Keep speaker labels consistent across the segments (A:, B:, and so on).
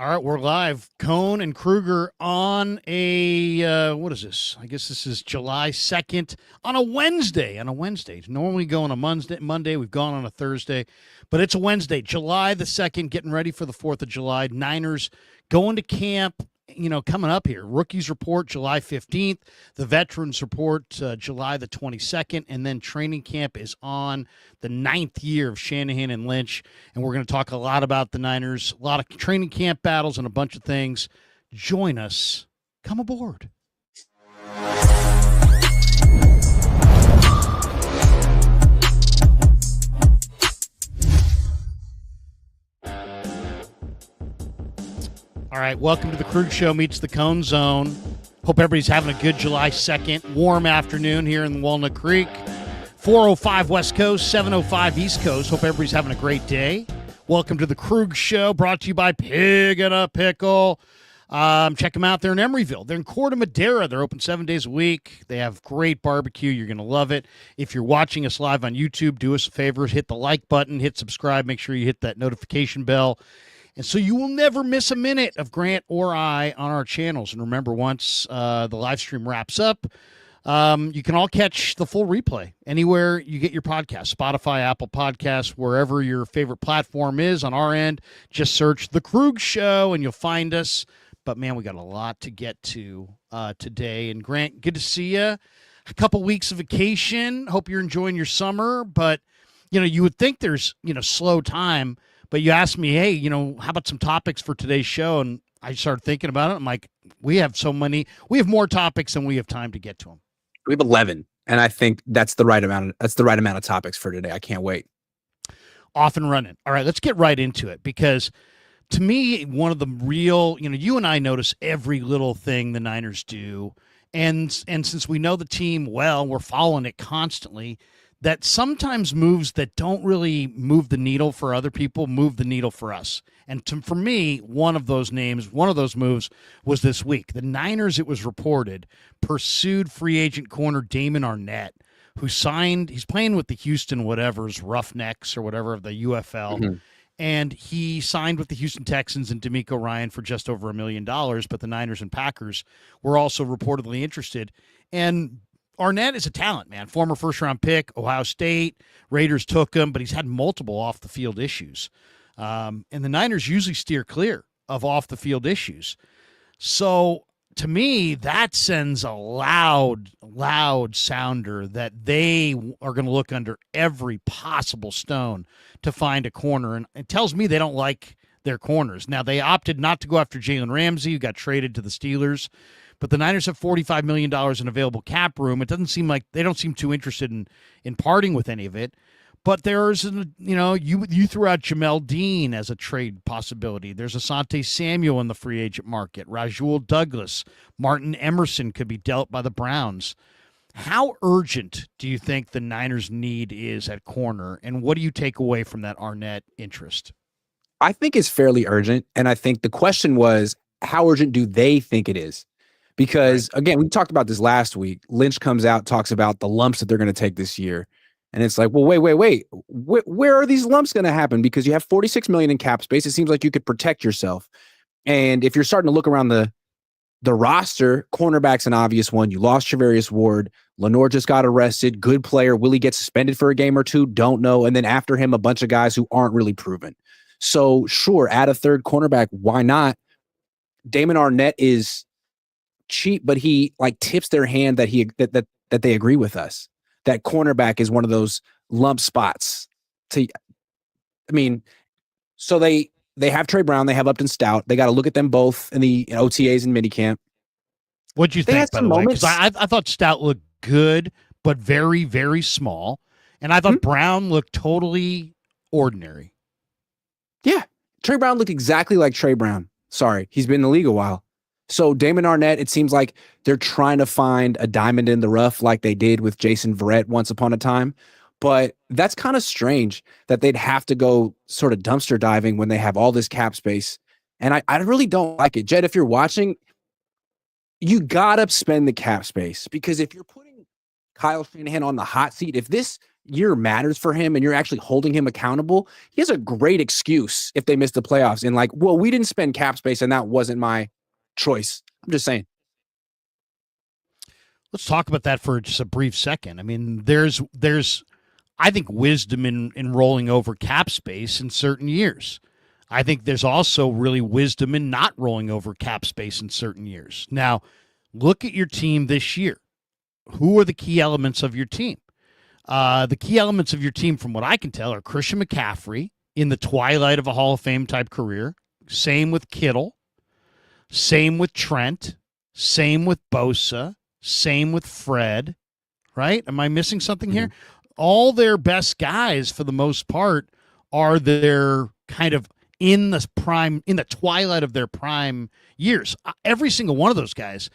A: All right, we're live. Cohn and Krueger on a what is this? I guess this is July 2nd on a Wednesday. Normally go on a Monday. We've gone on a Thursday, but it's a Wednesday, July the 2nd, getting ready for the 4th of July. Niners going to camp, coming up here. Rookies report July 15th, the veterans report July the 22nd, and then training camp is on the 9th year of Shanahan and Lynch. And we're going to talk a lot about the Niners, a lot of training camp battles, and a bunch of things. Join us. Come aboard. All right, welcome to the Krueg Show meets the Cone Zone. Hope everybody's having a good July 2nd, warm afternoon here in Walnut Creek. 4:05 West Coast, 7:05 East Coast. Hope everybody's having a great day. Welcome to the Krueg Show, brought to you by Pig and a Pickle. Check them out. They're in Emeryville. They're in Corte Madera. They're open 7 days a week. They have great barbecue. You're going to love it. If you're watching us live on YouTube, do us a favor. Hit the like button. Hit subscribe. Make sure you hit that notification bell. And so you will never miss a minute of Grant or I on our channels. And remember, once the live stream wraps up, you can all catch the full replay anywhere you get your podcast, Spotify, Apple Podcasts, wherever your favorite platform is. On our end, just search The Krueg Show and you'll find us. But, man, we got a lot to get to today. And, Grant, good to see you. A couple weeks of vacation. Hope you're enjoying your summer. But, you would think there's, slow time. But you asked me, hey, how about some topics for today's show? And I started thinking about it. I'm like, we have more topics than we have time to get to them.
B: We have 11, and I think that's the right amount. That's the right amount of topics for today. I can't wait.
A: Off and running. All right, let's get right into it, because to me, one of the real, you and I notice every little thing the Niners do, and since we know the team well, we're following it constantly. That sometimes moves that don't really move the needle for other people move the needle for us. And for me, one of those moves was this week. The Niners, it was reported, pursued free agent corner Damon Arnett, who signed, he's playing with the Houston Roughnecks or whatever of the UFL. Mm-hmm. And he signed with the Houston Texans and D'Amico Ryan for just over $1 million. But the Niners and Packers were also reportedly interested. And Arnett is a talent, man. Former first-round pick, Ohio State. Raiders took him, but he's had multiple off-the-field issues. And the Niners usually steer clear of off-the-field issues. So, to me, that sends a loud sounder that they are going to look under every possible stone to find a corner. And it tells me they don't like their corners. Now, they opted not to go after Jalen Ramsey, who got traded to the Steelers. But the Niners have $45 million in available cap room. It doesn't seem like they don't seem too interested in parting with any of it. But there's, you threw out Jamel Dean as a trade possibility. There's Asante Samuel in the free agent market. Rasul Douglas, Martin Emerson could be dealt by the Browns. How urgent do you think the Niners' need is at corner? And what do you take away from that Arnett interest?
B: I think it's fairly urgent. And I think the question was, how urgent do they think it is? Because, again, we talked about this last week. Lynch comes out, talks about the lumps that they're going to take this year. And it's like, well, wait. Where are these lumps going to happen? Because you have $46 million in cap space. It seems like you could protect yourself. And if you're starting to look around the roster, cornerback's an obvious one. You lost Charvarius Ward. Lenore just got arrested. Good player. Will he get suspended for a game or two? Don't know. And then after him, a bunch of guys who aren't really proven. So, sure, add a third cornerback. Why not? Damon Arnett is cheap, but he tips their hand that they agree with us. That cornerback is one of those lump spots. So they have Trey Brown, they have Upton Stout. They got to look at them both in the OTAs and minicamp.
A: What'd you think, by the way? Because I thought Stout looked good, but very, very small. And I thought Brown looked totally ordinary.
B: Yeah. Trey Brown looked exactly like Trey Brown. Sorry, he's been in the league a while. So Damon Arnett, it seems like they're trying to find a diamond in the rough like they did with Jason Verrett once upon a time. But that's kind of strange that they'd have to go sort of dumpster diving when they have all this cap space. And I really don't like it. Jed, if you're watching, you got to spend the cap space, because if you're putting Kyle Shanahan on the hot seat, if this year matters for him and you're actually holding him accountable, he has a great excuse if they miss the playoffs and like, well, we didn't spend cap space and that wasn't my choice. I'm just saying.
A: Let's talk about that for just a brief second. I mean, there's I think wisdom in rolling over cap space in certain years. I think there's also really wisdom in not rolling over cap space in certain years. Now, look at your team this year. Who are the key elements of your team? The key elements of your team, from what I can tell, are Christian McCaffrey in the twilight of a Hall of Fame type career. Same with Kittle. Same with Trent. Same with Bosa. Same with Fred. Right? Am I missing something here? All their best guys, for the most part, are their kind of in the prime, in the twilight of their prime years. Every single one of those guys,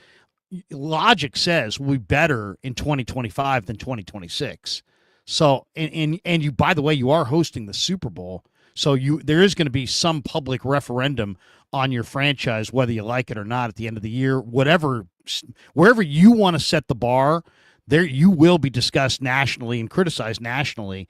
A: logic says, will be better in 2025 than 2026. So, and you, by the way, you are hosting the Super Bowl, so there is going to be some public referendum on your franchise, whether you like it or not, at the end of the year. Wherever you want to set the bar, there you will be discussed nationally and criticized nationally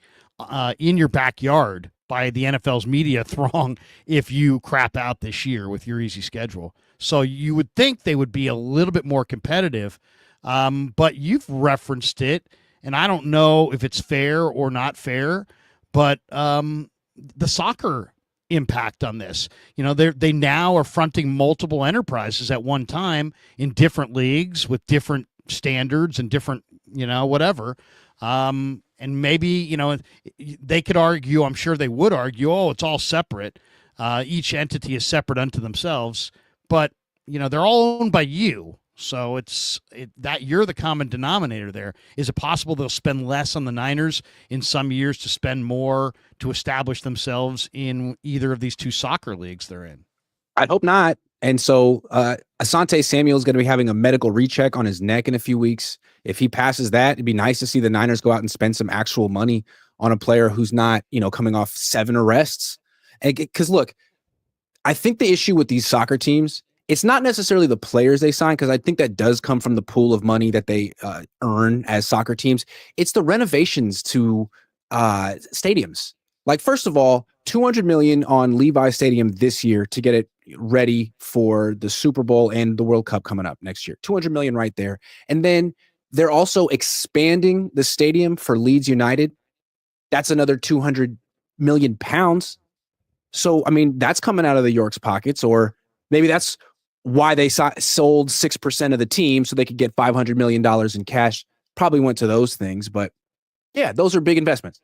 A: in your backyard by the NFL's media throng if you crap out this year with your easy schedule. So you would think they would be a little bit more competitive, but you've referenced it, and I don't know if it's fair or not fair, but the soccer impact on this. You know, they now are fronting multiple enterprises at one time in different leagues with different standards and different, whatever. And maybe, they could argue, I'm sure they would argue, oh, it's all separate. Each entity is separate unto themselves, but, they're all owned by you. So that you're the common denominator there. Is it possible they'll spend less on the Niners in some years to spend more to establish themselves in either of these two soccer leagues they're in?
B: I'd hope not. And so Asante Samuel is going to be having a medical recheck on his neck in a few weeks. If he passes that, it'd be nice to see the Niners go out and spend some actual money on a player who's not, coming off 7 arrests. Because look, I think the issue with these soccer teams, it's not necessarily the players they sign, because I think that does come from the pool of money that they earn as soccer teams. It's the renovations to stadiums. Like, first of all, $200 million on Levi Stadium this year to get it ready for the Super Bowl and the World Cup coming up next year. $200 million right there. And then they're also expanding the stadium for Leeds United. That's another 200 million pounds. So, I mean, that's coming out of the York's pockets, or maybe that's why they sold 6% of the team so they could get $500 million in cash. Probably went to those things, but yeah, those are big investments.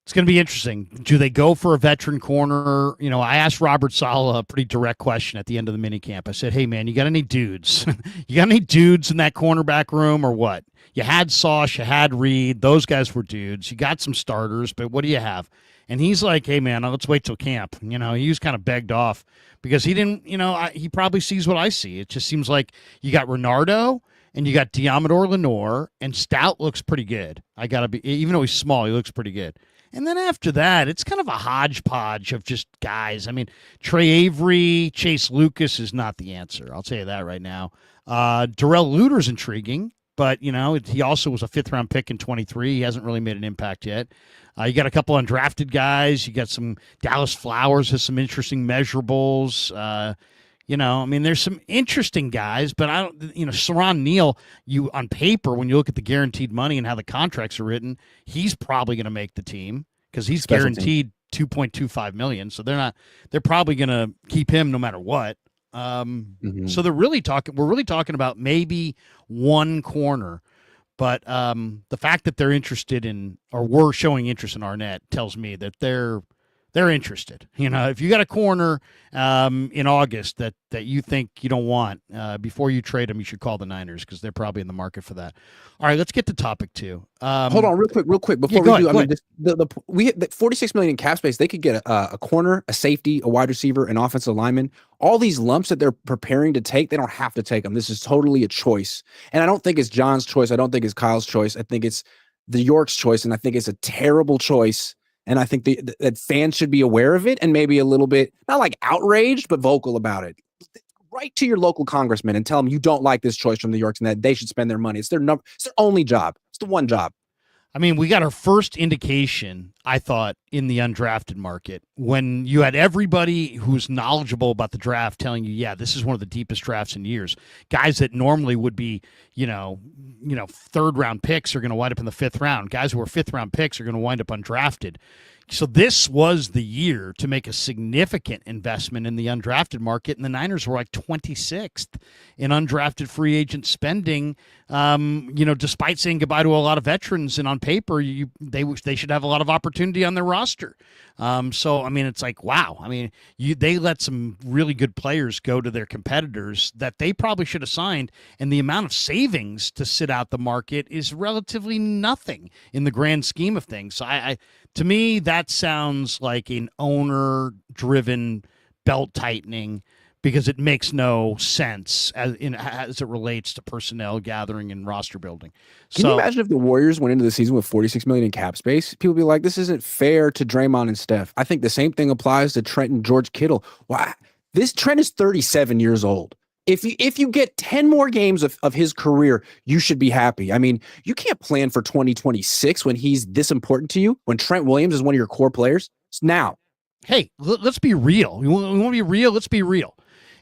A: It's going to be interesting. Do they go for a veteran corner? I asked Robert Saleh a pretty direct question at the end of the minicamp. I said, hey, man, you got any dudes? You got any dudes in that cornerback room or what? You had Sauce, you had Reed. Those guys were dudes. You got some starters, but what do you have? And he's like, hey, man, let's wait till camp. He was kind of begged off because he didn't, he probably sees what I see. It just seems like you got Renardo and you got Diamador Lenore, and Stout looks pretty good. Even though he's small, he looks pretty good. And then after that, it's kind of a hodgepodge of just guys. I mean, Trey Avery, Chase Lucas is not the answer. I'll tell you that right now. Darrell Luter's intriguing, but, he also was a 5th-round pick in 23. He hasn't really made an impact yet. You got a couple undrafted guys. You got some Dallas Flowers has some interesting measurables. There's some interesting guys, but I don't, Saron Neal, on paper, when you look at the guaranteed money and how the contracts are written, he's probably going to make the team because he's guaranteed $2.25 million. So they're probably going to keep him no matter what. So we're really talking about maybe one corner, but the fact that they're interested in, or were showing interest in Arnett, tells me that they're interested. If you got a corner in August that you think you don't want, before you trade them, you should call the Niners because they're probably in the market for that. All right, let's get to topic 2.
B: Hold on real quick before we do. I mean, we hit the $46 million in cap space. They could get a corner, a safety, a wide receiver, an offensive lineman. All these lumps that they're preparing to take, they don't have to take them. This is totally a choice. And I don't think it's John's choice. I don't think it's Kyle's choice. I think it's the York's choice, and I think it's a terrible choice. And I think that fans should be aware of it and maybe a little bit, not like outraged, but vocal about it. Write to your local congressman and tell them you don't like this choice from the Yorks and that they should spend their money. It's their only job. It's the one job.
A: I mean, we got our first indication, I thought, in the undrafted market when you had everybody who's knowledgeable about the draft telling you, yeah, this is one of the deepest drafts in years. Guys that normally would be, third round picks are going to wind up in the fifth round. Guys who are fifth round picks are going to wind up undrafted. So this was the year to make a significant investment in the undrafted market, and the Niners were like 26th in undrafted free agent spending. Despite saying goodbye to a lot of veterans, and on paper, they should have a lot of opportunity on their roster. It's like, wow. I mean, they let some really good players go to their competitors that they probably should have signed, and the amount of savings to sit out the market is relatively nothing in the grand scheme of things. So to me, that sounds like an owner-driven belt tightening because it makes no sense as it relates to personnel gathering and roster building.
B: Can you imagine if the Warriors went into the season with $46 million in cap space? People would be like, this isn't fair to Draymond and Steph. I think the same thing applies to Trent and George Kittle. Wow, Trent is 37 years old. If you get 10 more games of his career, you should be happy. I mean, you can't plan for 2026 when he's this important to you, when Trent Williams is one of your core players. It's now.
A: Hey, let's be real. We want to be real. Let's be real.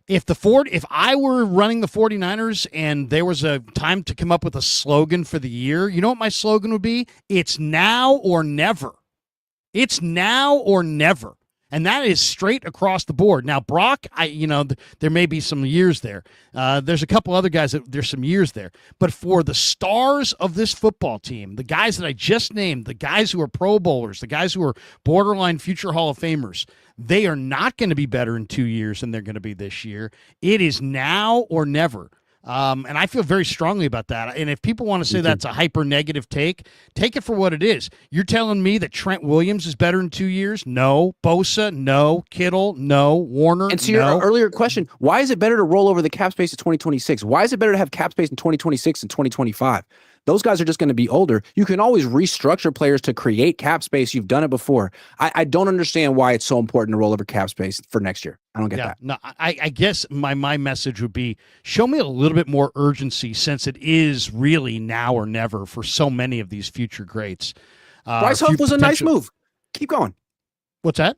A: If I were running the 49ers and there was a time to come up with a slogan for the year, you know what my slogan would be? It's now or never. It's now or never. And that is straight across the board. Now, Brock, there may be some years there. There's a couple other guys that there's some years there. But for the stars of this football team, the guys that I just named, the guys who are Pro Bowlers, the guys who are borderline future Hall of Famers, they are not going to be better in 2 years than they're going to be this year. It is now or never. And I feel very strongly about that. And if people want to say that's a hyper negative take it for what it is. You're telling me that Trent Williams is better in 2 years? No. Bosa? No. Kittle? No. Warner?
B: And to your earlier question, why is it better to roll over the cap space to 2026? Why is it better to have cap space in 2026 and 2025? Those guys are just going to be older. You can always restructure players to create cap space. You've done it before. I don't understand why it's so important to roll over cap space for next year. I don't get that.
A: No, I guess my message would be show me a little bit more urgency since it is really now or never for so many of these future greats.
B: Bryce Huff was a nice move. Keep going.
A: What's that?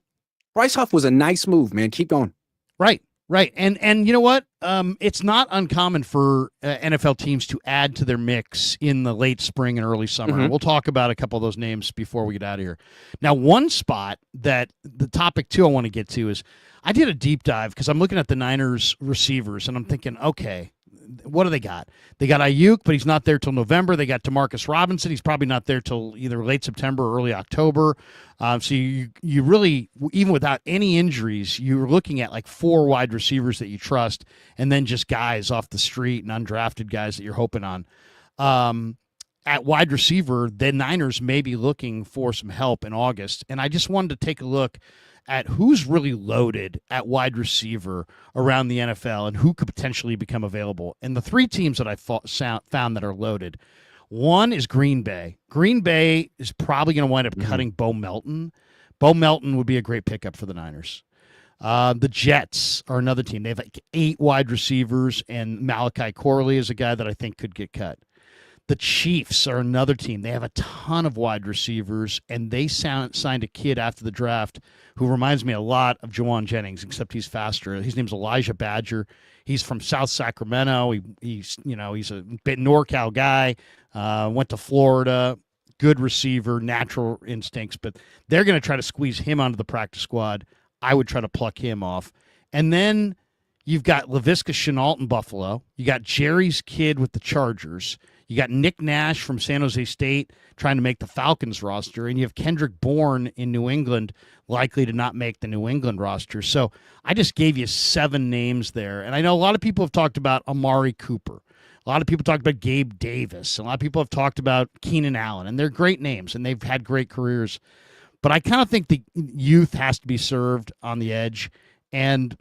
B: Bryce Huff was a nice move, man. Keep going.
A: Right. And you know what? It's not uncommon for NFL teams to add to their mix in the late spring and early summer. Mm-hmm. We'll talk about a couple of those names before we get out of here. Now, one spot that the topic two I want to get to is I did a deep dive because I'm looking at the Niners receivers and I'm thinking, okay, what do they got? They got Aiyuk, but he's not there till November. They got Demarcus Robinson. He's probably not there till either late September or early October. So you really, even without any injuries, you're looking at like 4 wide receivers that you trust and then just guys off the street and undrafted guys that you're hoping on. At wide receiver, the Niners may be looking for some help in August. And I just wanted to take a look at who's really loaded at wide receiver around the NFL and who could potentially become available. And the 3 teams that I found that are loaded, one is Green Bay. Green Bay is probably going to wind up cutting Bo Melton. Bo Melton would be a great pickup for the Niners. The Jets are another team. They have like 8 wide receivers, and Malachi Corley is a guy that I think could get cut. The Chiefs are another team. They have a ton of wide receivers, and they signed a kid after the draft who reminds me a lot of Jawan Jennings, except he's faster. His name's Elijah Badger. He's from South Sacramento. He's a bit NorCal guy. Went to Florida. Good receiver, natural instincts, but they're going to try to squeeze him onto the practice squad. I would try to pluck him off. And then you've got Laviska Shenault in Buffalo. You got Jerry's kid with the Chargers. You got Nick Nash from San Jose State trying to make the Falcons roster, and you have Kendrick Bourne in New England likely to not make the New England roster. So I just gave you 7 names there. And I know a lot of people have talked about Amari Cooper. A lot of people talked about Gabe Davis. A lot of people have talked about Keenan Allen, and they're great names, and they've had great careers. But I kind of think the youth has to be served on the edge, and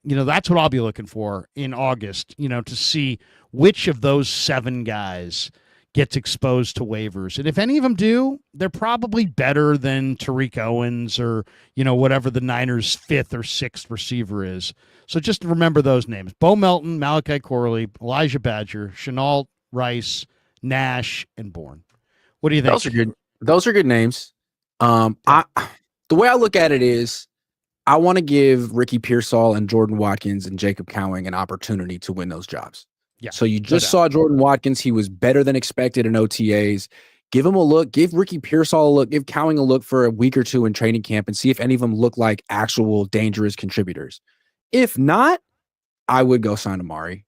A: that's what I'll be looking for in August, to see which of those 7 guys gets exposed to waivers. And if any of them do, they're probably better than Tariq Owens or, whatever the Niners' 5th or 6th receiver is. So just remember those names: Bo Melton, Malachi Corley, Elijah Badger, Shenault, Rice, Nash, and Bourne. What do you think?
B: Those are good. Those are good names. The way I look at it is I want to give Ricky Pearsall and Jordan Watkins and Jacob Cowing an opportunity to win those jobs.
A: Yeah,
B: so you just saw Jordan Watkins. He was better than expected in OTAs. Give him a look. Give Ricky Pearsall a look. Give Cowing a look for a week or two in training camp and see if any of them look like actual dangerous contributors. If not, I would go sign Amari.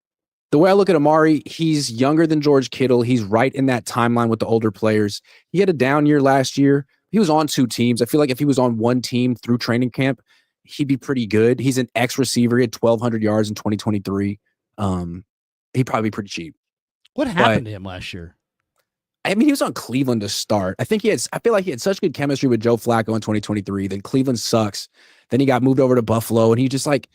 B: The way I look at Amari, he's younger than George Kittle. He's right in that timeline with the older players. He had a down year last year. He was on 2 teams. I feel like if he was on one team through training camp, he'd be pretty good. He's an ex-receiver. He had 1,200 yards in 2023. He'd probably be pretty cheap.
A: What happened to him last year?
B: I mean, he was on Cleveland to start. I feel like he had such good chemistry with Joe Flacco in 2023. Then Cleveland sucks. Then he got moved over to Buffalo, and he just like,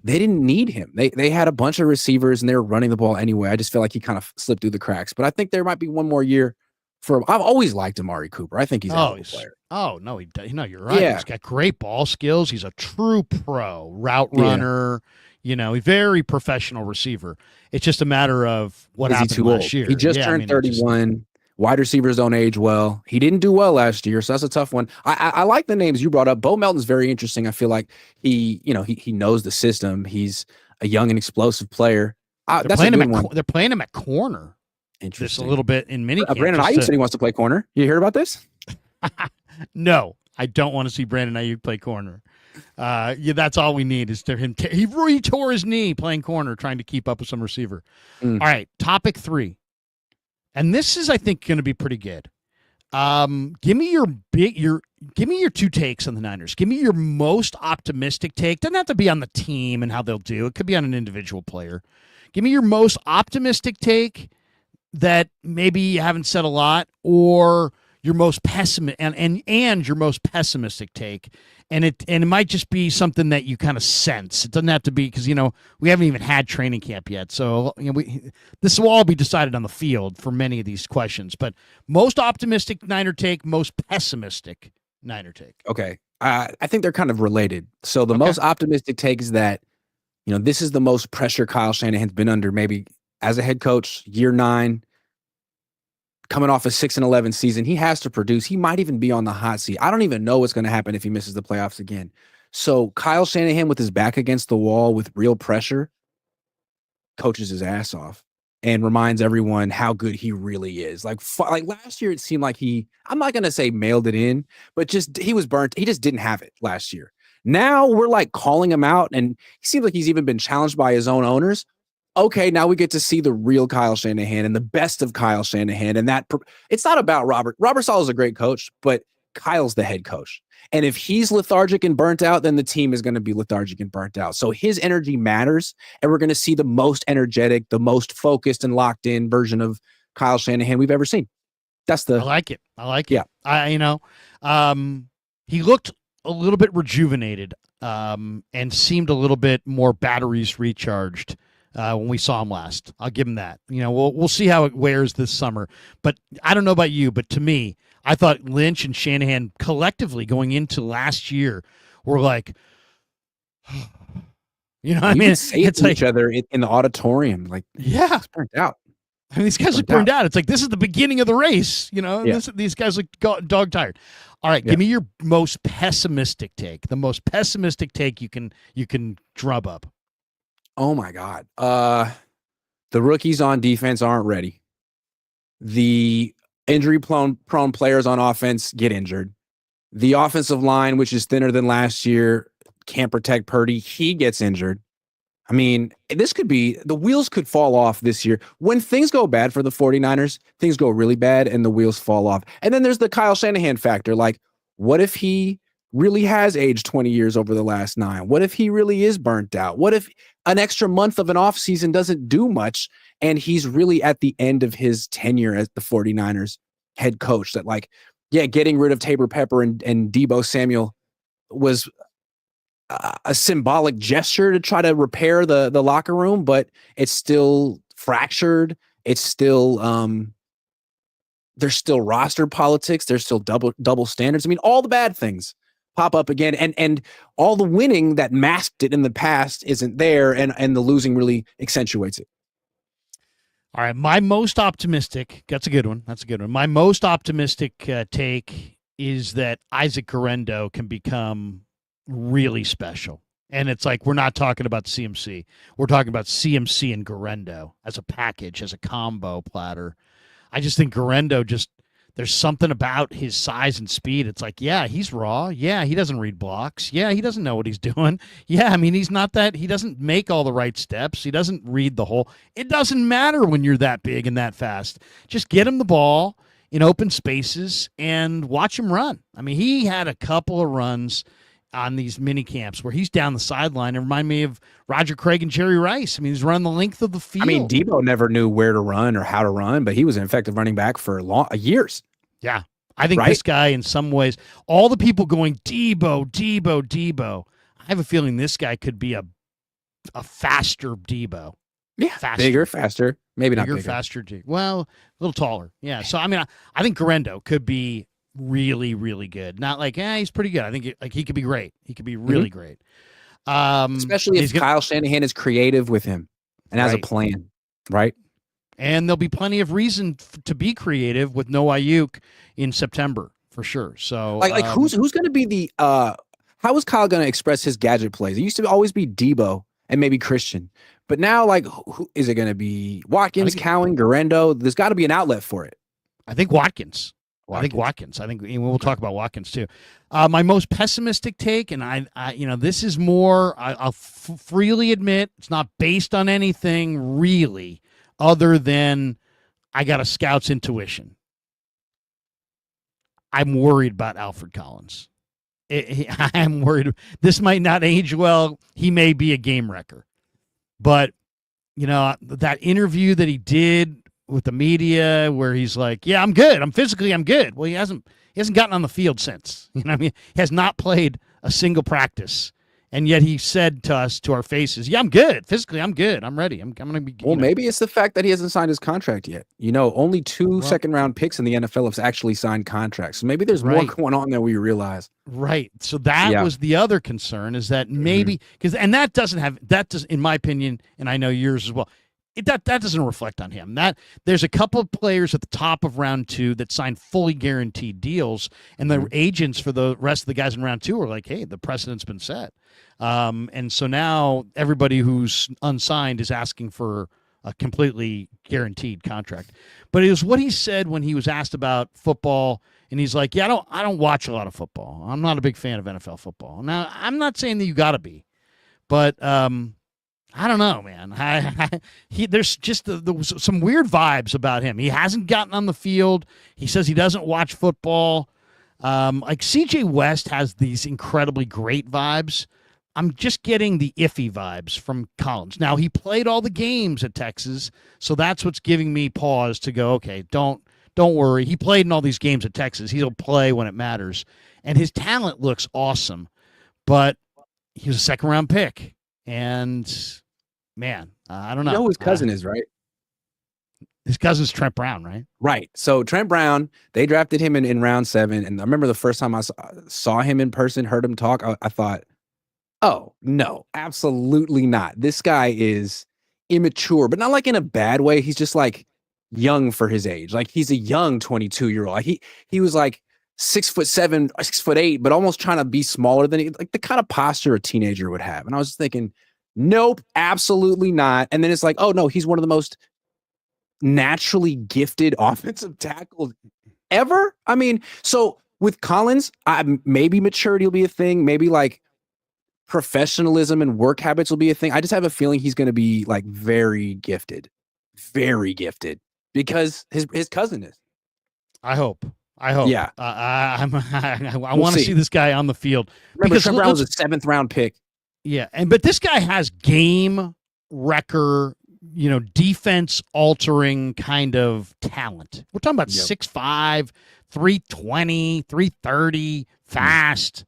B: they didn't need him. They had a bunch of receivers, and they were running the ball anyway. I just feel like he kind of slipped through the cracks. But I think there might be one more year for him. I've always liked Amari Cooper. I think he's a hell of a player.
A: Oh, no, you're right. Yeah. He's got great ball skills. He's a true pro, route runner. You know, a very professional receiver. It's just a matter of what happened last year.
B: He just turned 31. Wide receivers don't age well. He didn't do well last year, so that's a tough one. I like the names you brought up. Bo Melton's very interesting. I feel like he knows the system. He's a young and explosive player.
A: They're playing him at corner.
B: Interesting.
A: Just a little bit in minicamp.
B: Brandon Aiyuk said he wants to play corner. You hear about this?
A: No, I don't want to see Brandon Aiyuk play corner. That's all we need is him. He tore his knee playing corner, trying to keep up with some receiver. All right, topic 3. And this is, I think, going to be pretty good. Give me your 2 takes on the Niners. Give me your most optimistic take. Doesn't have to be on the team and how they'll do. It could be on an individual player. Give me your most optimistic take that maybe you haven't said a lot, or your most pessimistic and your most pessimistic take. And it might just be something that you kind of sense. It doesn't have to be, because we haven't even had training camp yet. So this will all be decided on the field for many of these questions. But most optimistic Niner take, most pessimistic Niner take.
B: Okay. I think they're kind of related. So the most optimistic take is that, this is the most pressure Kyle Shanahan's been under maybe as a head coach, year 9. Coming off a 6-11 season, he has to produce. He might even be on the hot seat. I don't even know what's going to happen if he misses the playoffs again. So Kyle Shanahan, with his back against the wall with real pressure, coaches his ass off and reminds everyone how good he really is. Like last year, it seemed like I'm not going to say mailed it in, but just he was burnt. He just didn't have it last year. Now we're like calling him out, and he seems like he's even been challenged by his own owners. Okay, now we get to see the real Kyle Shanahan and the best of Kyle Shanahan. And it's not about Robert. Robert Saleh is a great coach, but Kyle's the head coach. And if he's lethargic and burnt out, then the team is going to be lethargic and burnt out. So his energy matters, and we're going to see the most energetic, the most focused and locked in version of Kyle Shanahan we've ever seen. I
A: like it.
B: Yeah.
A: He looked a little bit rejuvenated and seemed a little bit more batteries recharged when we saw him last. I'll give him that. We'll see how it wears this summer. But I don't know about you, but to me, I thought Lynch and Shanahan collectively going into last year were like,
B: it's like each other in the auditorium. Like, it's burnt out.
A: I mean, these guys look burned out. It's like, this is the beginning of the race. These guys look dog tired. All right, give me your most pessimistic take. The most pessimistic take you can drum up.
B: Oh my God. The rookies on defense aren't ready. The injury-prone players on offense get injured. The offensive line, which is thinner than last year, can't protect Purdy. He gets injured. I mean, the wheels could fall off this year. When things go bad for the 49ers, things go really bad and the wheels fall off. And then there's the Kyle Shanahan factor. Like, what if he really has aged 20 years over the last 9? What if he really is burnt out? What if an extra month of an offseason doesn't do much and he's really at the end of his tenure as the 49ers head coach? That getting rid of Tabor Pepper and Deebo Samuel was a symbolic gesture to try to repair the locker room, but it's still fractured. It's still there's still roster politics. There's still double standards. I mean, all the bad things pop up again, and all the winning that masked it in the past isn't there, and the losing really accentuates it.
A: All right, my most optimistic, that's a good one. That's a good one. My most optimistic take is that Isaac Guerendo can become really special. And it's like we're not talking about CMC. We're talking about CMC and Guerendo as a package, as a combo platter. I just think Guerendo there's something about his size and speed. It's like, yeah, he's raw. Yeah, he doesn't read blocks. Yeah, he doesn't know what he's doing. Yeah, I mean, he doesn't make all the right steps. He doesn't read the whole. It doesn't matter when you're that big and that fast. Just get him the ball in open spaces and watch him run. I mean, he had a couple of runs on these mini camps where he's down the sideline and remind me of Roger Craig and Jerry Rice. I mean, he's running the length of the field.
B: I mean, Debo never knew where to run or how to run, but he was an effective running back for years.
A: Yeah. I think this guy, in some ways, all the people going, Debo, I have a feeling this guy could be a faster Debo.
B: Yeah, bigger, faster. Maybe not bigger.
A: Faster. Well, a little taller. Yeah. So, I mean, I think Guerendo could be really, really good. Not like, he's pretty good. I think he could be great. He could be really great.
B: Especially if Kyle Shanahan is creative with him and has a plan, right?
A: And there'll be plenty of reason to be creative with no Aiyuk in September for sure. So,
B: who's going to be the how is Kyle going to express his gadget plays? It used to always be Debo and maybe Christian, but now who is it going to be? Watkins, Cowan, Guerendo. There's got to be an outlet for it.
A: I think Watkins. I think we'll talk about Watkins too. My most pessimistic take, and I this is more. I'll freely admit it's not based on anything really, other than I got a scout's intuition. I'm worried about Alfred Collins. I'm worried. This might not age well. He may be a game wrecker, but that interview that he did with the media where he's like, yeah, I'm good. I'm good. Well, he hasn't gotten on the field since. You know what I mean? He has not played a single practice. And yet he said to us, to our faces, yeah, I'm good. Physically, I'm good. I'm ready. I'm going to be.
B: Well, maybe it's the fact that he hasn't signed his contract yet. Only two second-round picks in the NFL have actually signed contracts. So maybe there's more going on than we realize.
A: Right. So that was the other concern, is that maybe and that does, in my opinion, and I know yours as well. That doesn't reflect on him. That there's a couple of players at the top of round 2 that signed fully guaranteed deals, and the agents for the rest of the guys in round 2 are like, hey, the precedent's been set. And so now everybody who's unsigned is asking for a completely guaranteed contract. But it was what he said when he was asked about football, and he's like, yeah, I don't watch a lot of football. I'm not a big fan of NFL football. Now, I'm not saying that you got to be, but I don't know, man. There's just some weird vibes about him. He hasn't gotten on the field. He says he doesn't watch football. CJ West has these incredibly great vibes. I'm just getting the iffy vibes from Collins. Now, he played all the games at Texas, so that's what's giving me pause to go, okay, don't worry. He played in all these games at Texas. He'll play when it matters. And his talent looks awesome, but he was a second-round pick. And, man, I don't know.
B: You know who his cousin is, right?
A: His cousin's Trent Brown, right?
B: Right. So Trent Brown, they drafted him in round 7. And I remember the first time I saw him in person, heard him talk, I thought, oh, no, absolutely not. This guy is immature, but not like in a bad way. He's just like young for his age. Like he's a young 22-year-old. Like he was like 6'7", 6'8", but almost trying to be smaller than like the kind of posture a teenager would have. And I was just thinking, nope, absolutely not. And then it's like, oh no, he's one of the most naturally gifted offensive tackles ever. I mean, so with Collins, maybe maturity will be a thing. Maybe like professionalism and work habits will be a thing. I just have a feeling he's going to be like very gifted because his cousin is.
A: I hope.
B: Yeah.
A: I want to see this guy on the field.
B: Remember, Trent Brown was a 7th round pick.
A: Yeah, but this guy has game wrecker, defense altering kind of talent. We're talking about 6'5", 320, 330, fast,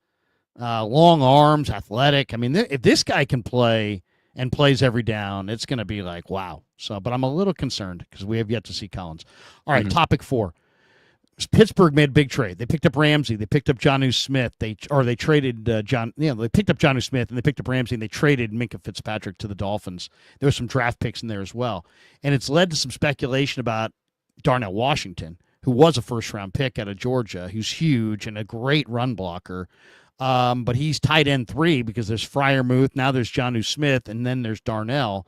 A: long arms, athletic. I mean, if this guy can play and plays every down, it's going to be like, wow. So, but I'm a little concerned because we have yet to see Collins. All right, topic 4. Pittsburgh made a big trade. They picked up Ramsey. They picked up Jonnu Smith. They traded John. They picked up Jonnu Smith and they picked up Ramsey and they traded Minkah Fitzpatrick to the Dolphins. There were some draft picks in there as well, and it's led to some speculation about Darnell Washington, who was a first-round pick out of Georgia, who's huge and a great run blocker. But he's tight end 3 because there's Freiermuth, now there's Jonnu Smith, and then there's Darnell.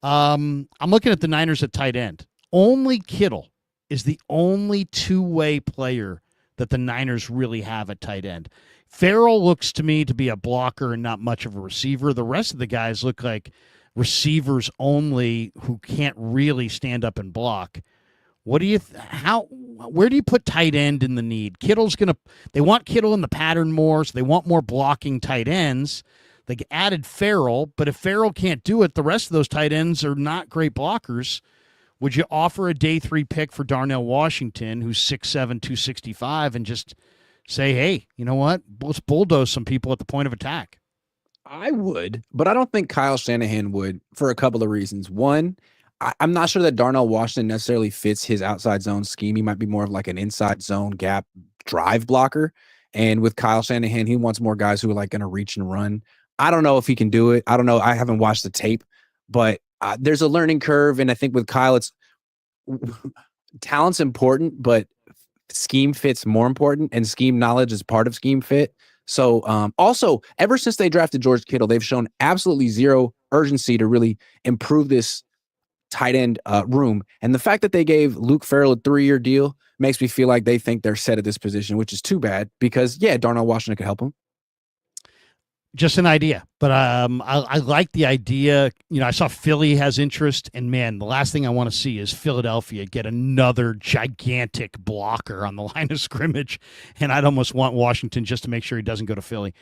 A: I'm looking at the Niners at tight end. Only Kittle is the only two-way player that the Niners really have at tight end. Farrell looks to me to be a blocker and not much of a receiver. The rest of the guys look like receivers only who can't really stand up and block. What do you where do you put tight end in the need? They want Kittle in the pattern more, so they want more blocking tight ends. They added Farrell, but if Farrell can't do it, the rest of those tight ends are not great blockers. Would you offer a day 3 pick for Darnell Washington, who's 6'7", 265, and just say, hey, you know what? Let's bulldoze some people at the point of attack?
B: I would, but I don't think Kyle Shanahan would for a couple of reasons. One, I'm not sure that Darnell Washington necessarily fits his outside zone scheme. He might be more of like an inside zone gap drive blocker. And with Kyle Shanahan, he wants more guys who are like going to reach and run. I don't know if he can do it. I don't know. I haven't watched the tape, but there's a learning curve. And I think with Kyle, it's talent's important, but scheme fit's more important, and scheme knowledge is part of scheme fit. So also, ever since they drafted George Kittle, they've shown absolutely zero urgency to really improve this tight end room. And the fact that they gave Luke Farrell a 3-year deal makes me feel like they think they're set at this position, which is too bad because, yeah, Darnell Washington could help them.
A: Just an idea, but I like the idea. I saw Philly has interest, and man, the last thing I want to see is Philadelphia get another gigantic blocker on the line of scrimmage, and I'd almost want Washington just to make sure he doesn't go to Philly.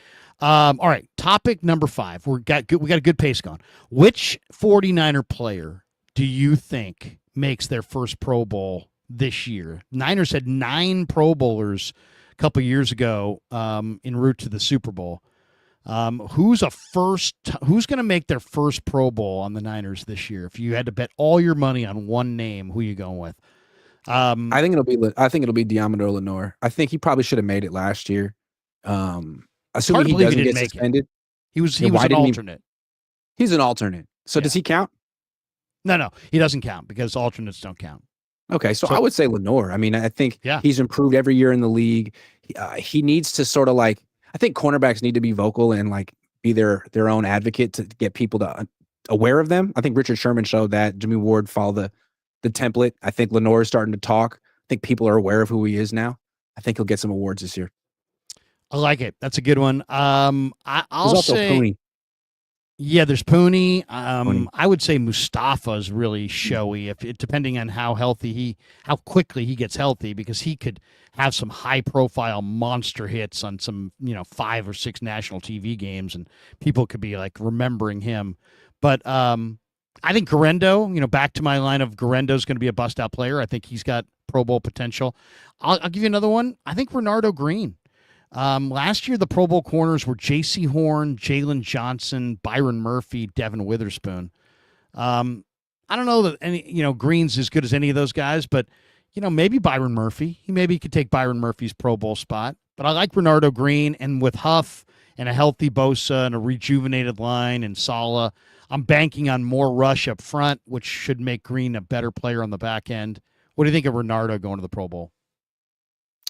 A: All right, topic number 5. We got a good pace going. Which 49er player do you think makes their first Pro Bowl this year? Niners had 9 Pro Bowlers a couple years ago en route to the Super Bowl. Who's going to make their first Pro Bowl on the Niners this year? If you had to bet all your money on one name, who are you going with?
B: I think it'll be Deommodore Lenoir. I think he probably should have made it last year. Assuming he doesn't get suspended.
A: He was an alternate.
B: He's an alternate. So does he count?
A: No, he doesn't count because alternates don't count.
B: Okay, so I would say Lenoir. I mean, I think he's improved every year in the league. He needs to sort of like, I think cornerbacks need to be vocal and like be their own advocate to get people to aware of them. I think Richard Sherman showed that. Jimmy Ward followed the template. I think Lenoir is starting to talk. I think people are aware of who he is now. I think he'll get some awards this year.
A: I like it. That's a good one. I'll say
B: Pooney.
A: Yeah, there's Pooney. I would say Mustafa's really showy, depending on how quickly he gets healthy, because he could have some high-profile monster hits on some 5 or 6 national TV games, and people could be like remembering him. But I think Guerendo, back to my line of Guerendo's going to be a bust-out player. I think he's got Pro Bowl potential. I'll give you another one. I think Renardo Green. Last year, the Pro Bowl corners were J.C. Horn, Jalen Johnson, Byron Murphy, Devin Witherspoon. I don't know that Green's as good as any of those guys, but maybe Byron Murphy. He maybe could take Byron Murphy's Pro Bowl spot. But I like Renardo Green, and with Huff and a healthy Bosa and a rejuvenated line and Saleh, I'm banking on more rush up front, which should make Green a better player on the back end. What do you think of Renardo going to the Pro Bowl?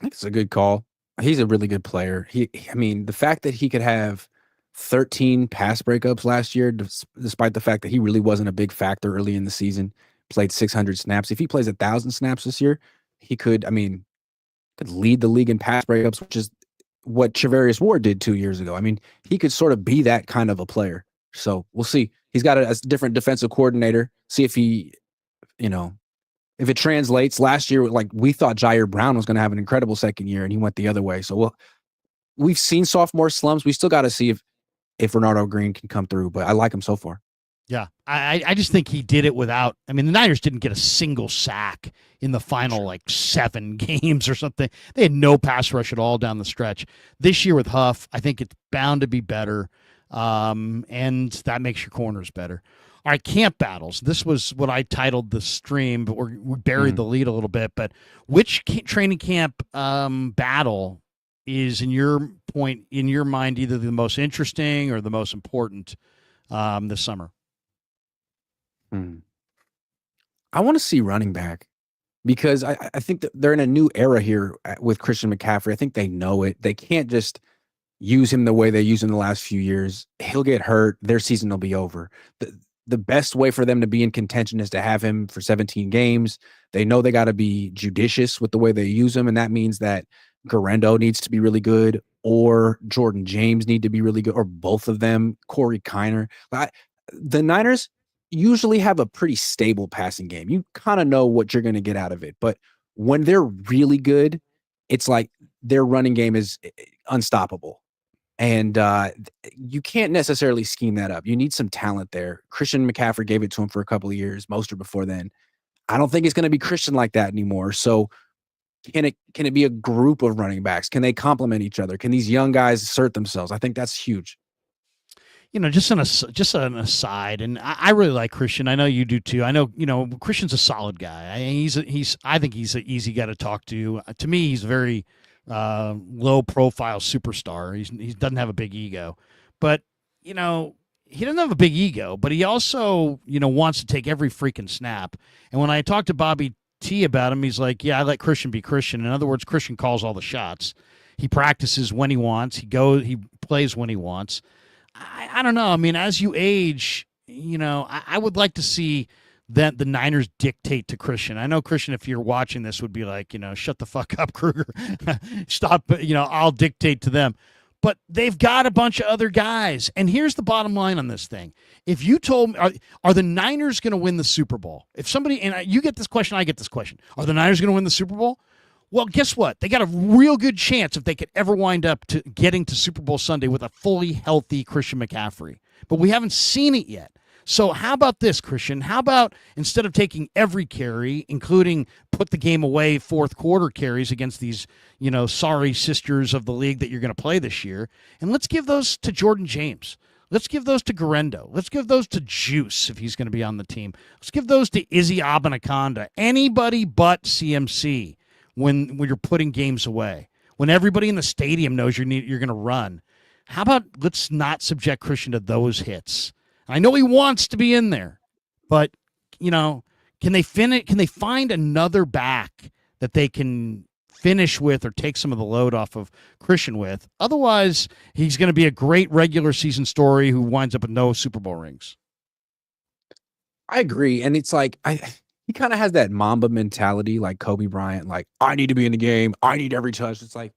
B: I think it's a good call. He's a really good player. The fact that he could have 13 pass breakups last year, despite the fact that he really wasn't a big factor early in the season, played 600 snaps. If he plays 1,000 snaps this year, he could lead the league in pass breakups, which is what Charvarius Ward did 2 years ago. He could sort of be that kind of a player. So we'll see. He's got a different defensive coordinator. See if if it translates. Last year, we thought Jair Brown was going to have an incredible second year, and he went the other way. So we've seen sophomore slumps. We still got to see if Renardo Green can come through, but I like him so far.
A: Yeah, I just think he did it without. The Niners didn't get a single sack in the final 7 games or something. They had no pass rush at all down the stretch. This year with Huff, I think it's bound to be better, and that makes your corners better. All right, camp battles. This was what I titled the stream, but we buried the lead a little bit. But which training camp battle is, in your mind, either the most interesting or the most important this summer?
B: Hmm. I want to see running back because I think that they're in a new era here with Christian McCaffrey. I think they know it. They can't just use him the way they used him the last few years. He'll get hurt. Their season will be over. The best way for them to be in contention is to have him for 17 games. They know they got to be judicious with the way they use him, and that means that Guerendo needs to be really good, or Jordan James need to be really good, or both of them, Corey Kiner. The Niners usually have a pretty stable passing game. You kind of know what you're going to get out of it. But when they're really good, it's like their running game is unstoppable. And you can't necessarily scheme that up. You need some talent there. Christian McCaffrey gave it to him for a couple of years, Mostert before then. I don't think it's going to be Christian like that anymore. So can it be a group of running backs? Can they complement each other? Can these young guys assert themselves? I think that's huge.
A: Just an aside, and I really like Christian. I know you do too. I know Christian's a solid guy. I think he's an easy guy to talk to. To me, he's a very low profile superstar. He doesn't have a big ego, but he doesn't have a big ego. But he also wants to take every freaking snap. And when I talked to Bobby T about him, he's like, "Yeah, I let Christian be Christian." In other words, Christian calls all the shots. He practices when he wants. He plays when he wants. I don't know. I mean, as you age, I would like to see that the Niners dictate to Christian. I know, Christian, if you're watching this, would be like, shut the fuck up, Krueger. Stop, I'll dictate to them. But they've got a bunch of other guys. And here's the bottom line on this thing. If you told me, are the Niners going to win the Super Bowl? If somebody, and you get this question, I get this question. Are the Niners going to win the Super Bowl? Well, guess what? They got a real good chance if they could ever wind up to getting to Super Bowl Sunday with a fully healthy Christian McCaffrey. But we haven't seen it yet. So how about this, Christian? How about instead of taking every carry, including put the game away fourth quarter carries against these, sorry sisters of the league that you're going to play this year, and let's give those to Jordan James. Let's give those to Guerendo. Let's give those to Juice if he's going to be on the team. Let's give those to Izzy Abanaconda. Anybody but CMC. When you're putting games away, when everybody in the stadium knows you're going to run, how about let's not subject Christian to those hits? I know he wants to be in there, but can they find another back that they can finish with or take some of the load off of Christian with? Otherwise, he's going to be a great regular season story who winds up with no Super Bowl rings.
B: I agree, and it's like he kind of has that Mamba mentality like Kobe Bryant, like, I need to be in the game. I need every touch. It's like,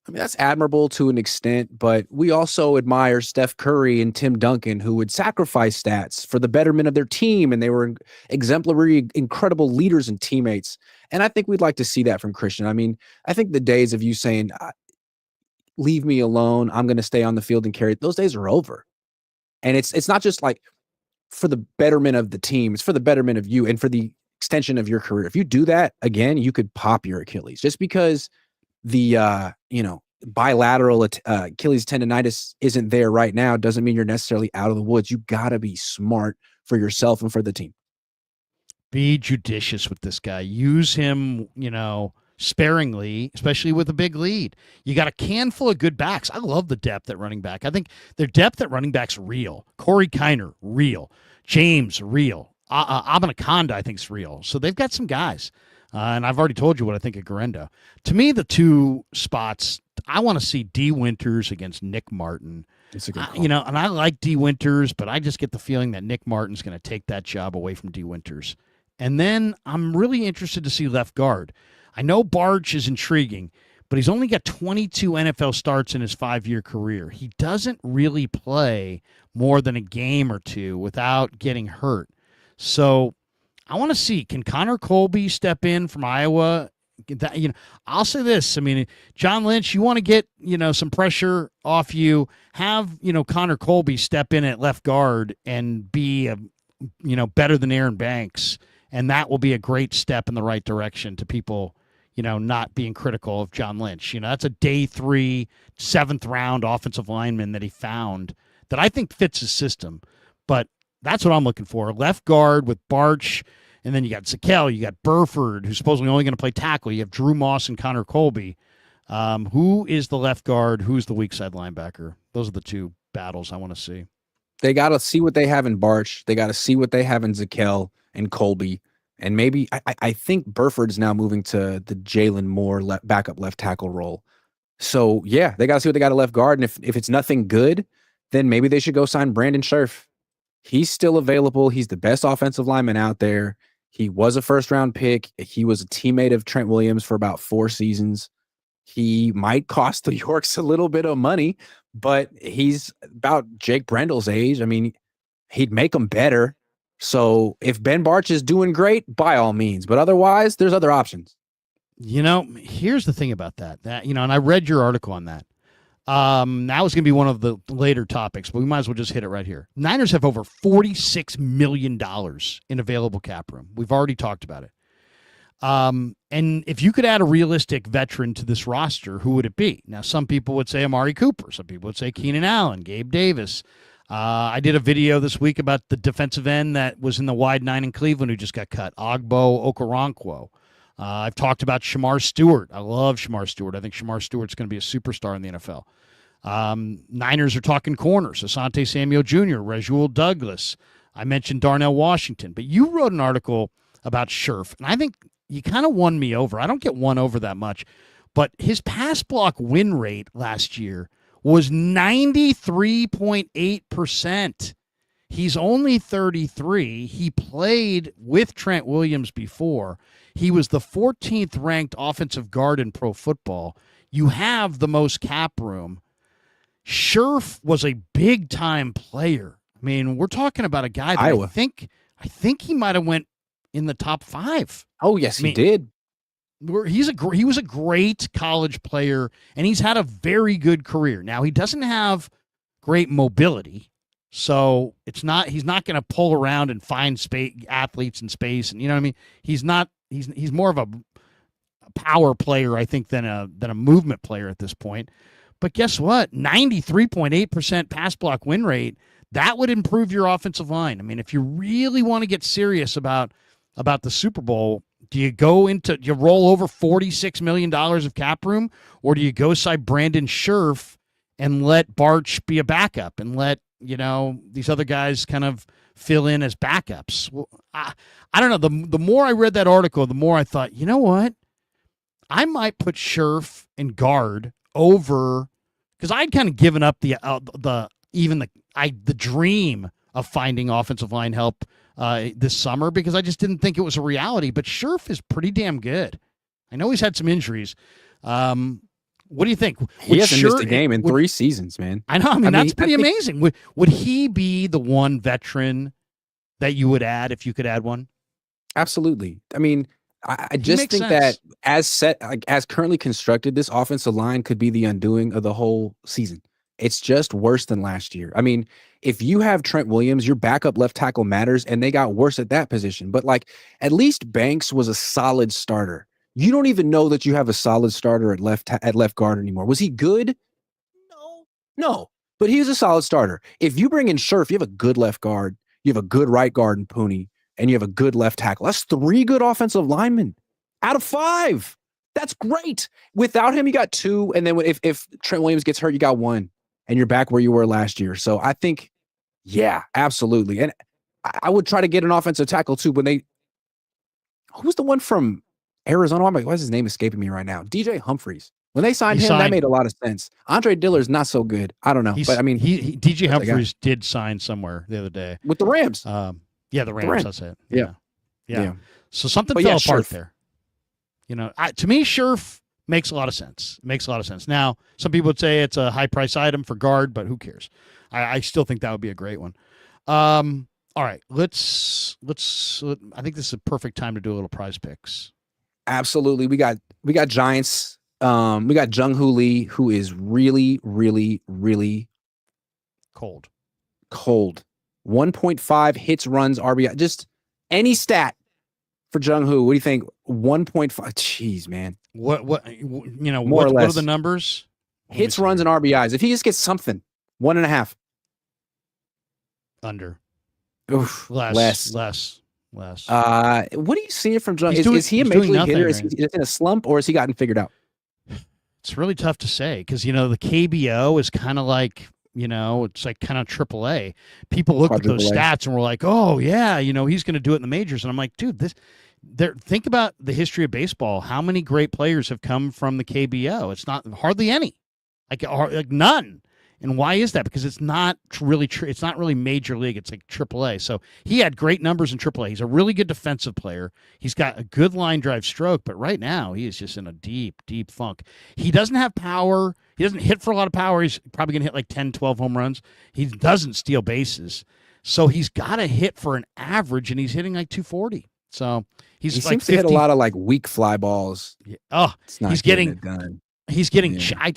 B: I mean, that's admirable to an extent, but we also admire Steph Curry and Tim Duncan, who would sacrifice stats for the betterment of their team, and they were exemplary, incredible leaders and teammates. And I think we'd like to see that from Christian. I mean, I think the days of you saying, leave me alone, I'm going to stay on the field and carry, those days are over. And it's not just like, for the betterment of the team, it's for the betterment of you and for the extension of your career. If you do that again, you could pop your Achilles. Just because the bilateral Achilles tendonitis isn't there right now doesn't mean you're necessarily out of the woods. You got to be smart for yourself and for the team.
A: Be judicious with this guy. Use him, sparingly, especially with a big lead. You got a can full of good backs. I love the depth at running back. I think their depth at running back's real. Corey Kiner, real. James, real. Abanaconda, I think, is real. So they've got some guys. And I've already told you what I think of Guerendo. To me, the two spots, I want to see D. Winters against Nick Martin.
B: It's a good call.
A: And I like D. Winters, but I just get the feeling that Nick Martin's going to take that job away from D. Winters. And then I'm really interested to see left guard. I know Barge is intriguing, but he's only got 22 NFL starts in his 5-year career. He doesn't really play more than a game or two without getting hurt. So I want to see, can Connor Colby step in from Iowa? I'll say this. I mean, John Lynch, you want to get, some pressure off you, have, Connor Colby step in at left guard and be, better than Aaron Banks. And that will be a great step in the right direction to people, not being critical of John Lynch. That's a day 3, 7th round offensive lineman that he found that I think fits his system. But That's what I'm looking for. Left guard with Barch, and then you got Zakelj, you got Burford, who's supposedly only going to play tackle. You have Drew Moss and Connor Colby. Who is the left guard? Who's the weak side linebacker? Those are the two battles I want to see.
B: They got to see what they have in Barch. They got to see what they have in Zakelj and Colby. And maybe I think Burford's now moving to the Jalen Moore backup left tackle role. So, yeah, they got to see what they got at left guard. And if it's nothing good, then maybe they should go sign Brandon Scherf. He's still available. He's the best offensive lineman out there. He was a first-round pick. He was a teammate of Trent Williams for about 4 seasons. He might cost the Yorks a little bit of money, but he's about Jake Brendel's age. I mean, he'd make them better. So if Ben Barch is doing great, by all means. But otherwise, there's other options.
A: Here's the thing about that, and I read your article on that. That was going to be one of the later topics, but we might as well just hit it right here. Niners have over $46 million in available cap room. We've already talked about it. And if you could add a realistic veteran to this roster, who would it be? Now, some people would say Amari Cooper. Some people would say Keenan Allen, Gabe Davis. I did a video this week about the defensive end that was in the wide 9 in Cleveland who just got cut, Ogbo Okoronkwo. I've talked about Shamar Stewart. I love Shamar Stewart. I think Shamar Stewart's going to be a superstar in the NFL. Niners are talking corners, Asante Samuel Jr., Rasul Douglas. I mentioned Darnell Washington. But you wrote an article about Scherf, and I think you kind of won me over. I don't get won over that much. But his pass block win rate last year was 93.8%. He's only 33. He played with Trent Williams before. He was the 14th ranked offensive guard in pro football. You have the most cap room. Scherf was a big-time player. I mean, we're talking about a guy that
B: Iowa.
A: I think he might have went in the top 5.
B: Oh, yes, he did.
A: He was a great college player, and he's had a very good career. Now, he doesn't have great mobility, so he's not going to pull around and find athletes in space, and you know what I mean. He's more of a power player, I think, than a movement player at this point. But guess what? 93.8% pass block win rate. That would improve your offensive line. I mean, if you really want to get serious about the Super Bowl, do you roll over $46 million of cap room, or do you go sign Brandon Scherf and let Barch be a backup and let these other guys kind of fill in as backups? Well, I don't know. The more I read that article, the more I thought, you know what? I might put Scherf and guard over, because I'd kind of given up the dream of finding offensive line help this summer, because I just didn't think it was a reality. But Scherf is pretty damn good. I know he's had some injuries. What do you think?
B: He hasn't missed a game in 3 seasons, man.
A: I know. I mean that's pretty amazing. Would he be the one veteran that you would add if you could add one?
B: Absolutely. I mean, I just think that as currently constructed, this offensive line could be the undoing of the whole season. It's just worse than last year. I mean, if you have Trent Williams, your backup left tackle matters, and they got worse at that position. But at least Banks was a solid starter. You don't even know that you have a solid starter at left guard anymore. Was he good? No. But he was a solid starter. If you bring in Scherf, you have a good left guard, you have a good right guard in Pooney, and you have a good left tackle. That's 3 good offensive linemen out of 5. That's great. Without him, you got 2, and then if Trent Williams gets hurt, you got 1, and you're back where you were last year. So I think, yeah, absolutely. And I would try to get an offensive tackle too. Who's the one from Arizona? Why is his name escaping me right now? DJ Humphries. When they signed him, that made a lot of sense. Andre Diller's not so good. I don't know. But I mean,
A: DJ Humphries did sign somewhere the other day.
B: With the Rams.
A: Yeah, the Rams. That's it.
B: Yeah.
A: So something fell apart there. To me, Scherf makes a lot of sense. Now, some people would say it's a high price item for guard, but who cares? I still think that would be a great one. All right, let's. I think this is a perfect time to do a little prize picks.
B: Absolutely, we got Giants. We got Jung-Hoo Lee, who is really, really, really
A: cold.
B: 1.5 hits, runs, RBI. Just any stat for Jung-Hoo. What do you think? 1.5. Jeez, man.
A: What what are the numbers?
B: Hits, runs, and RBIs. If he just gets something, 1.5.
A: Under.
B: Oof,
A: Less.
B: What are you seeing from John? Is he a
A: he's
B: major
A: doing
B: league hitter?
A: nothing,
B: Is he in a slump, or has he gotten figured out?
A: It's really tough to say because the KBO is kind of like it's like kind of AAA. People look at those
B: Quadruple A.
A: stats and we're like, oh yeah, he's going to do it in the majors, and I'm like, dude, think about the history of baseball. How many great players have come from the KBO? It's not hardly any, like none. And why is that? Because it's not really it's not really major league. It's like AAA. So he had great numbers in AAA. He's a really good defensive player. He's got a good line drive stroke, but right now he is just in a deep, deep funk. He doesn't have power. He doesn't hit for a lot of power. He's probably going to hit like 10, 12 home runs. He doesn't steal bases. So he's got to hit for an average, and he's hitting like 240. So he
B: seems to hit a lot of like weak fly balls.
A: Oh, he's getting
B: it done.
A: He's getting. Yeah.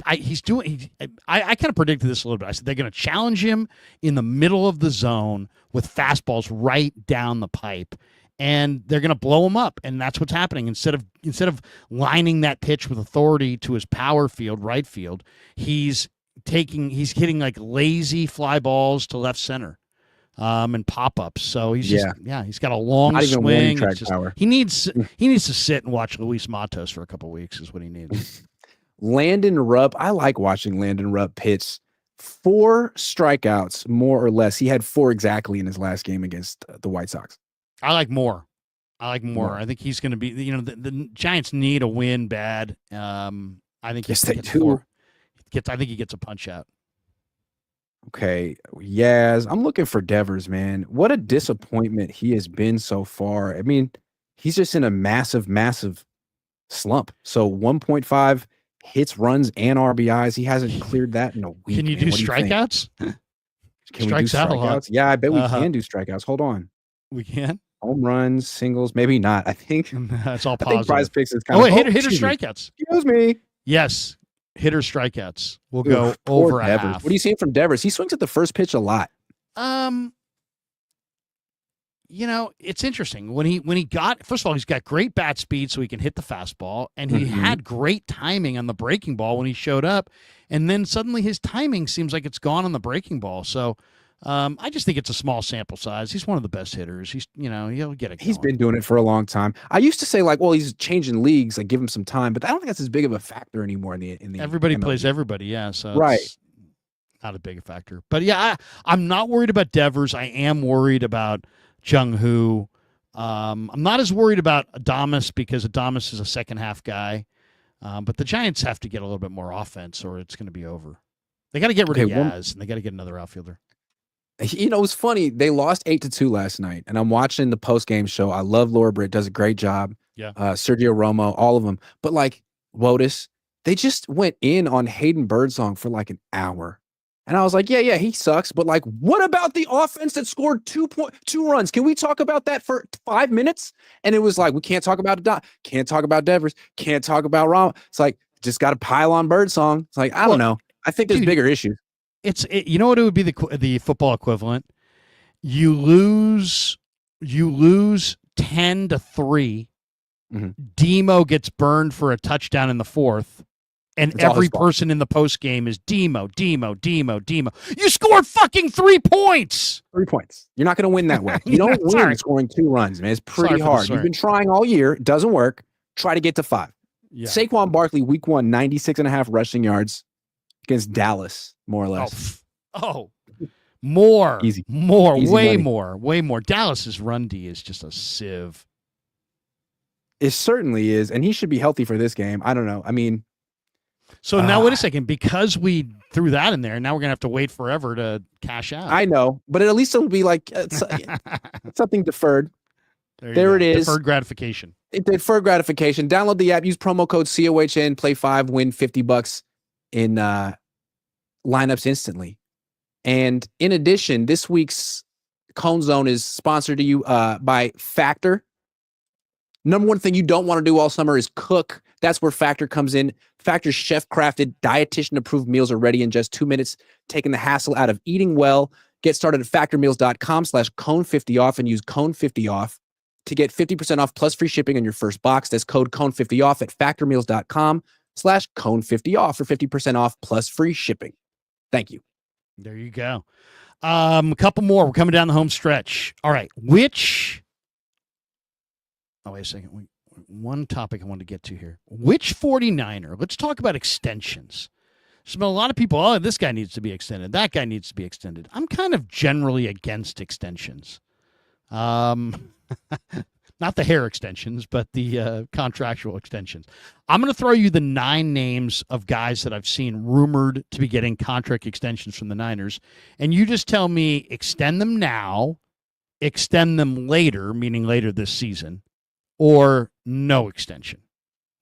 A: I kind of predicted this a little bit. I said they're going to challenge him in the middle of the zone with fastballs right down the pipe, and they're going to blow him up. And that's what's happening. Instead of lining that pitch with authority to his power field, right field, he's hitting like lazy fly balls to left center, and pop ups. So he's he's got a long swing. He needs to sit and watch Luis Matos for a couple of weeks. Is what he needs.
B: Landon Rupp, I like watching Landon Rupp pitch. 4 strikeouts, more or less. He had 4 exactly in his last game against the White Sox.
A: I like more. I think he's going to be. The Giants need a win bad. I think
B: yes, they do.
A: I think he gets a punch out.
B: Okay, Yaz, I'm looking for Devers, man. What a disappointment he has been so far. I mean, he's just in a massive, massive slump. So 1.5 hits, runs, and RBIs. He hasn't cleared that in a week.
A: Can you do strikeouts?
B: Can we do strikeouts? Yeah, I bet we can do strikeouts. Hold on.
A: We can?
B: Home runs, singles, maybe not. I think
A: that's all positive.
B: I think Prize Picks is kind of
A: hitter strikeouts.
B: Excuse me.
A: Yes, hitter strikeouts. We'll go over a half.
B: What are you seeing from Devers? He swings at the first pitch a lot.
A: It's interesting when he got, first of all, he's got great bat speed so he can hit the fastball, and he had great timing on the breaking ball when he showed up, and then suddenly his timing seems like it's gone on the breaking ball. So I just think it's a small sample size. He's one of the best hitters. He'll get it going.
B: He's been doing it for a long time. I used to say like, well, he's changing leagues, like give him some time, but I don't think that's as big of a factor anymore in the
A: everybody
B: MLB.
A: Plays everybody, yeah. So
B: right.
A: It's not a big factor. But yeah, I'm not worried about Devers. I am worried about Jung-Hoo. I'm not as worried about Adames because Adames is a second half guy. But the Giants have to get a little bit more offense or it's going to be over. They got to get rid of Yaz and they got to get another outfielder.
B: It's funny. They lost 8-2 last night, and I'm watching the post-game show. I love Laura Britt, does a great job.
A: Yeah.
B: Sergio Romo, all of them. But like Wotus, they just went in on Hayden Birdsong for like an hour. And I was like, yeah, he sucks. But like, what about the offense that scored 2 runs? Can we talk about that for 5 minutes? And it was like, we can't talk about can't talk about Devers, can't talk about Romo. It's like, just got to pile on Birdsong. It's like, I don't know. I think there's bigger issues.
A: You know what it would be the football equivalent? You lose 10-3.
B: Mm-hmm.
A: Demo gets burned for a touchdown in the fourth. And every person in the post game is Demo. You scored fucking 3 points.
B: 3 points. You're not going to win that way. You don't win scoring 2 runs, man. It's pretty hard. You've been trying all year. It doesn't work. Try to get to 5. Yeah. Saquon Barkley, week 1, 96.5 rushing yards against Dallas, more or less.
A: More.
B: Easy.
A: More.
B: Easy
A: way
B: money.
A: Way more. Dallas's run D is just a sieve.
B: It certainly is. And he should be healthy for this game. I don't know. I mean,
A: so now wait a second. Because we threw that in there, now we're going to have to wait forever to cash out.
B: I know. But at least it'll be like something deferred. There it is.
A: Deferred gratification.
B: Deferred gratification. Download the app. Use promo code COHN. Play 5. Win $50 in lineups instantly. And in addition, this week's Cone Zone is sponsored to you by Factor. Number one thing you don't want to do all summer is cook. That's where Factor comes in. Factor's chef-crafted, dietitian-approved meals are ready in just 2 minutes, taking the hassle out of eating well. Get started at factormeals.com/cone50off and use cone50off to get 50% off plus free shipping on your first box. That's code cone50off at factormeals.com/cone50off for 50% off plus free shipping. Thank you.
A: There you go. A couple more. We're coming down the home stretch. All right. Oh, wait a second. One topic I wanted to get to here. Which 49er? Let's talk about extensions. There's been a lot of people, oh, this guy needs to be extended. That guy needs to be extended. I'm kind of generally against extensions. Not the hair extensions, but the contractual extensions. I'm going to throw you the 9 names of guys that I've seen rumored to be getting contract extensions from the Niners, and you just tell me extend them now, extend them later, meaning later this season, or no extension.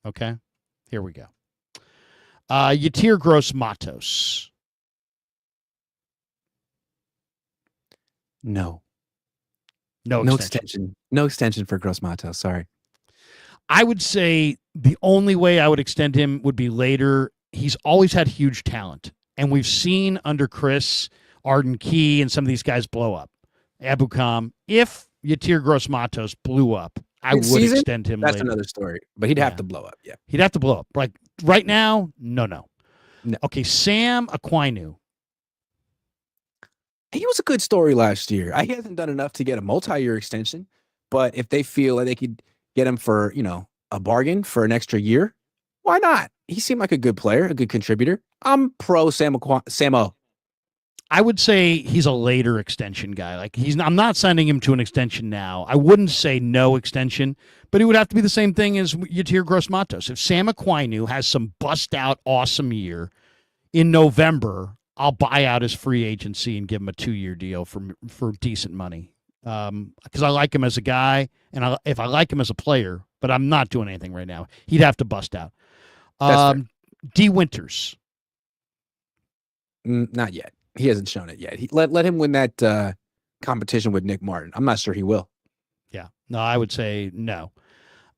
A: Okay? Here we go. Yatir Gross-Matos.
B: No.
A: No
B: extension. No extension for Gross-Matos. Sorry.
A: I would say the only way I would extend him would be later. He's always had huge talent, and we've seen under Chris, Arden Key, and some of these guys blow up. Ebukam. If Yatir Gross-Matos blew up, I would extend him
B: That's
A: later.
B: another story, but he'd have to blow up. Yeah.
A: He'd have to blow up. Like right now, no. Okay, Sam Aquinu.
B: He was a good story last year. He hasn't done enough to get a multi-year extension, but if they feel that they could get him for, a bargain for an extra year, why not? He seemed like a good player, a good contributor. I'm pro Samo.
A: I would say he's a later extension guy. Like I'm not signing him to an extension now. I wouldn't say no extension, but it would have to be the same thing as Yatir Gross-Matos. If Sam Aquinu has some bust out awesome year in November, I'll buy out his free agency and give him a 2-year deal for decent money. Because I like him as a guy, and if I like him as a player, but I'm not doing anything right now. He'd have to bust out. D. Winters.
B: Not yet. He hasn't shown it yet. Let him win that competition with Nick Martin. I'm not sure he will.
A: Yeah. No, I would say no.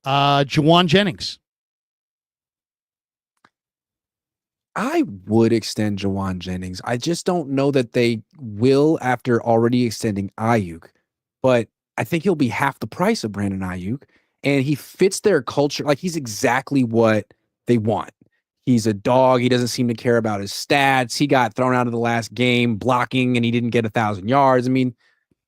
A: Juwan Jennings.
B: I would extend Juwan Jennings. I just don't know that they will after already extending Aiyuk. But I think he'll be half the price of Brandon Aiyuk. And he fits their culture. Like, he's exactly what they want. He's a dog. He doesn't seem to care about his stats. He got thrown out of the last game blocking, and he didn't get 1,000 yards. I mean,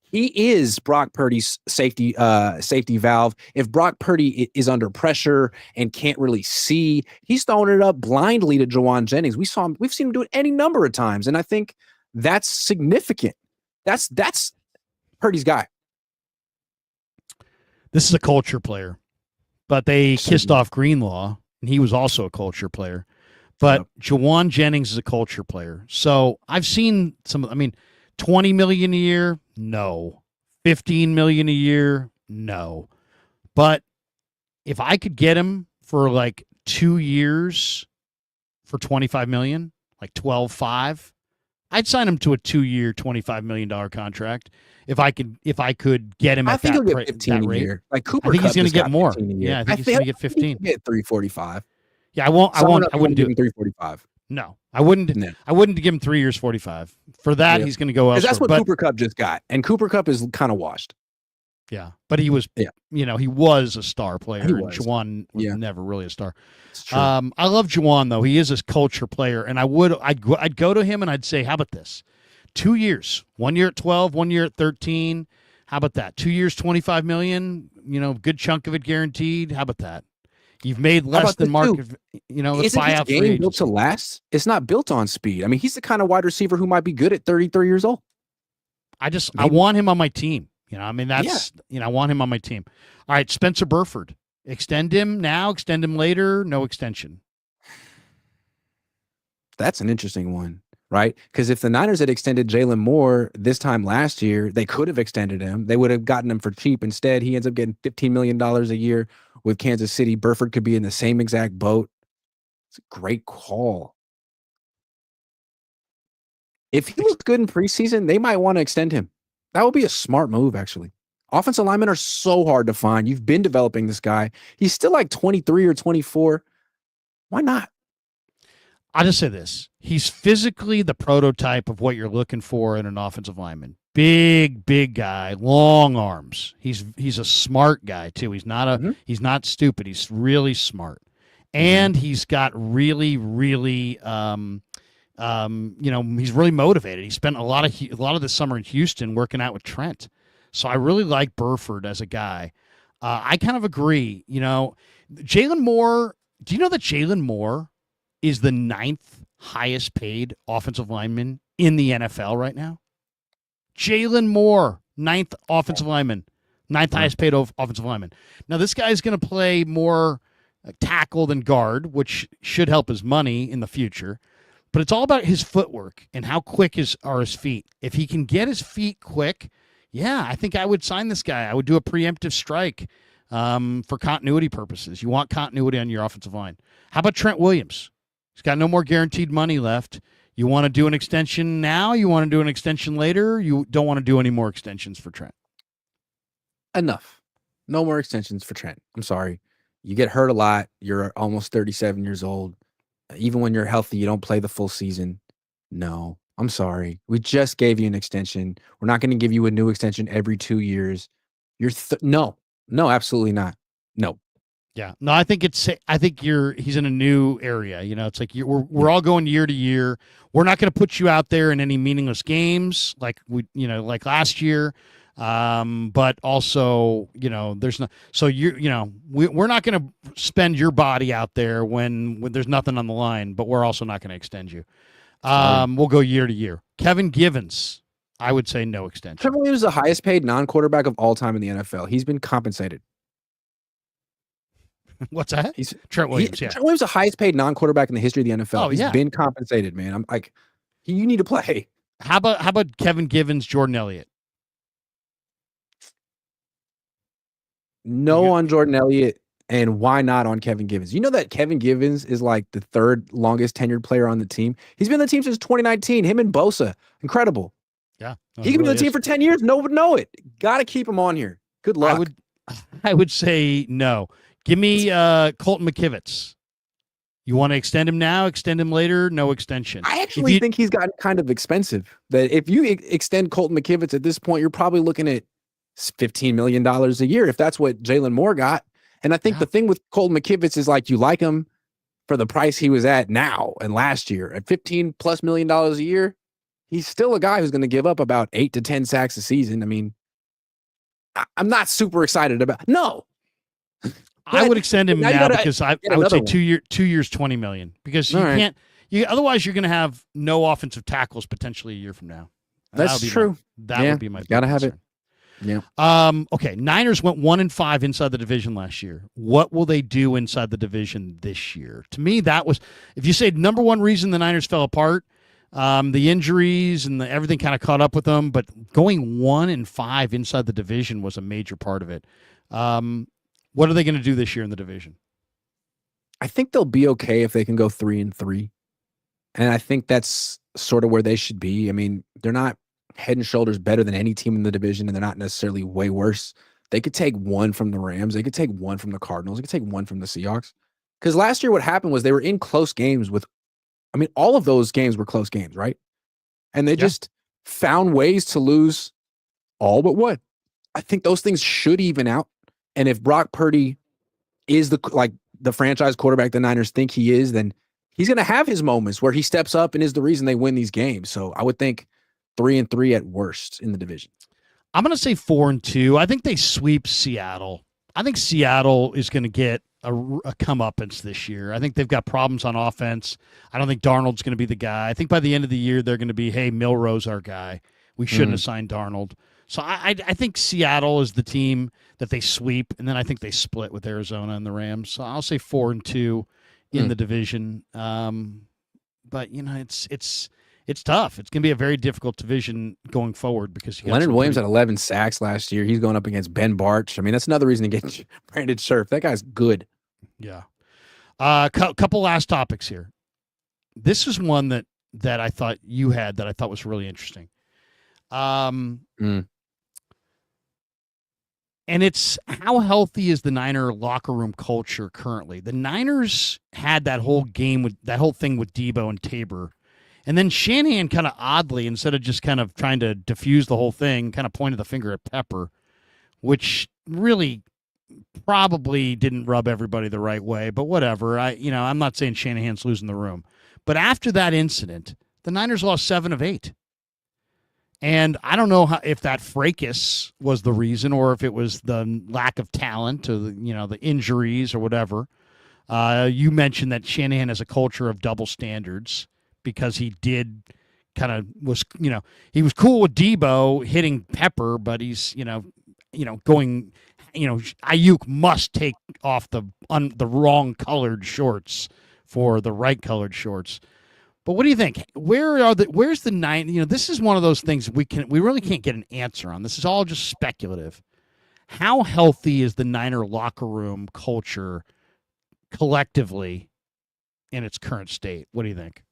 B: he is Brock Purdy's safety valve. If Brock Purdy is under pressure and can't really see, he's throwing it up blindly to Juwan Jennings. We've seen him do it any number of times, and I think that's significant. That's Purdy's guy.
A: This is a culture player, but they kissed off Greenlaw, and he was also a culture player. But Juwan Jennings is a culture player. So I've seen $20 million a year, no. $15 million a year, no. But if I could get him for like 2 years for $25 million, like 12.5, I'd sign him to a 2-year, $25 million contract. If I could get him at that rate. I think he'll get 15 a year.
B: Like Cooper,
A: I think he's going to get more.
B: Yeah,
A: I think he's going to get 15.
B: Get 345.
A: Yeah, I wouldn't do it.
B: 345.
A: No, I wouldn't.
B: No.
A: I wouldn't give him 3 years, 45. For that, he's going to go elsewhere.
B: That's what Cooper Kupp just got, and Cooper Kupp is kind of washed.
A: Yeah, but he was. Yeah. He was a star player. And Juwan was never really a star.
B: It's true.
A: I love Juwan though. He is a culture player, and I'd go to him and I'd say, how about this? 2 years, 1 year at 12, 1 year at 13. How about that? 2 years, $25 million. Good chunk of it guaranteed. How about that? You've made less than market. Let's buy out free
B: game built to last. It's not built on speed. I mean, he's the kind of wide receiver who might be good at 33 years old.
A: I want him on my team. I want him on my team. All right, Spencer Burford. Extend him now, extend him later, no extension.
B: That's an interesting one, right? Because if the Niners had extended Jalen Moore this time last year, they could have extended him. They would have gotten him for cheap. Instead, he ends up getting $15 million a year with Kansas City. Burford could be in the same exact boat. It's a great call. If he looks good in preseason, they might want to extend him. That would be a smart move, actually. Offensive linemen are so hard to find. You've been developing this guy. He's still like 23 or 24. Why not?
A: I'll just say this. He's physically the prototype of what you're looking for in an offensive lineman. Big guy, long arms. He's a smart guy too. He's not stupid. He's really smart. And he's got really He's really motivated. He spent a lot of the summer in Houston working out with Trent. So I really like Burford as a guy. I kind of agree. Jalen Moore. Do you know that Jalen Moore is the 9th highest paid offensive lineman in the NFL right now? Jalen Moore, 9th offensive lineman, 9th highest paid offensive lineman. Now, this guy's going to play more tackle than guard, which should help his money in the future. But it's all about his footwork and how quick are his feet. If he can get his feet quick, yeah, I think I would sign this guy. I would do a preemptive strike for continuity purposes. You want continuity on your offensive line. How about Trent Williams? He's got no more guaranteed money left. You want to do an extension now? You want to do an extension later? You don't want to do any more extensions for Trent?
B: Enough. No more extensions for Trent. I'm sorry. You get hurt a lot. You're almost 37 years old. Even when you're healthy, you don't play the full season. No, I'm sorry. We just gave you an extension. We're not going to give you a new extension every 2 years. No, absolutely not. No.
A: Yeah, no, I think he's in a new area. It's like we're all going year to year. We're not going to put you out there in any meaningless games like like last year. But also, there's no, so we're not going to spend your body out there when there's nothing on the line, but we're also not going to extend you. We'll go year to year. Kevin Givens, I would say no extension.
B: Trevor Williams is the highest paid non-quarterback of all time in the NFL. He's been compensated.
A: What's that? Trent Williams.
B: Trent Williams is the highest paid non-quarterback in the history of the NFL.
A: Oh,
B: He's been compensated, man. I'm like, you need to play.
A: How about Kevin Givens, Jordan Elliott?
B: No on Jordan Elliott, and why not on Kevin Givens? You know that Kevin Givens is like the 3rd longest tenured player on the team. He's been on the team since 2019. Him and Bosa, incredible.
A: Yeah,
B: he can be on the team for 10 years. No one would know it. Got to keep him on here. Good luck.
A: I would say no. Give me Colton McKivitz. You want to extend him now, extend him later, no extension.
B: I actually think he's gotten kind of expensive. That if you extend Colton McKivitz at this point, you're probably looking at $15 million a year if that's what Jalen Moore got. And I think the thing with Colton McKivitz is like you like him for the price he was at now and last year at $15+ million a year. He's still a guy who's going to give up about 8 to 10 sacks a season. I mean, I'm not super excited about. No.
A: I would extend him now because I would say 2 years, $20 million, because you can't. Otherwise, you're going to have no offensive tackles potentially a year from now.
B: That's true.
A: That would be my.
B: Gotta have it.
A: Yeah. Okay. Niners went 1-5 inside the division last year. What will they do inside the division this year? To me, that was, if you say number one reason the Niners fell apart, the injuries and everything kind of caught up with them. But going 1-5 inside the division was a major part of it. What are they going to do this year in the division?
B: I think they'll be okay if they can go 3-3. And I think that's sort of where they should be. I mean, they're not head and shoulders better than any team in the division, and they're not necessarily way worse. They could take one from the Rams. They could take one from the Cardinals. They could take one from the Seahawks. Because last year what happened was they were in close games with, I mean, all of those games were close games, right? And they just found ways to lose all but one. I think those things should even out. And if Brock Purdy is the franchise quarterback the Niners think he is, then he's going to have his moments where he steps up and is the reason they win these games. So I would think 3-3 at worst in the division.
A: I'm going to say 4-2. I think they sweep Seattle. I think Seattle is going to get a comeuppance this year. I think they've got problems on offense. I don't think Darnold's going to be the guy. I think by the end of the year, they're going to be, hey, Milrose our guy. We shouldn't have signed Darnold. So I think Seattle is the team that they sweep, and then I think they split with Arizona and the Rams. So I'll say 4-2 in the division. But it's tough. It's going to be a very difficult division going forward because
B: Leonard Williams had 11 sacks last year. He's going up against Ben Barch. I mean, that's another reason to get Brandon Scherf. That guy's good. Yeah.
A: Couple last topics here. This is one that I thought you had that I thought was really interesting. And it's how healthy is the Niner locker room culture currently? The Niners had that whole thing with Debo and Tabor. And then Shanahan kind of oddly, instead of just kind of trying to diffuse the whole thing, kind of pointed the finger at Pepper, which really probably didn't rub everybody the right way, but whatever. I'm not saying Shanahan's losing the room. But after that incident, The Niners lost 7 of 8. And I don't know if that fracas was the reason or if it was the lack of talent or the injuries or whatever. You mentioned that Shanahan has a culture of double standards because he did kind of he was cool with Debo hitting Pepper, but he's going Aiyuk must take off the wrong colored shorts for the right colored shorts. But what do you think? Where's the nine? This is one of those things we really can't get an answer on. This is all just speculative. How healthy is the Niner locker room culture collectively in its current state? What do you think?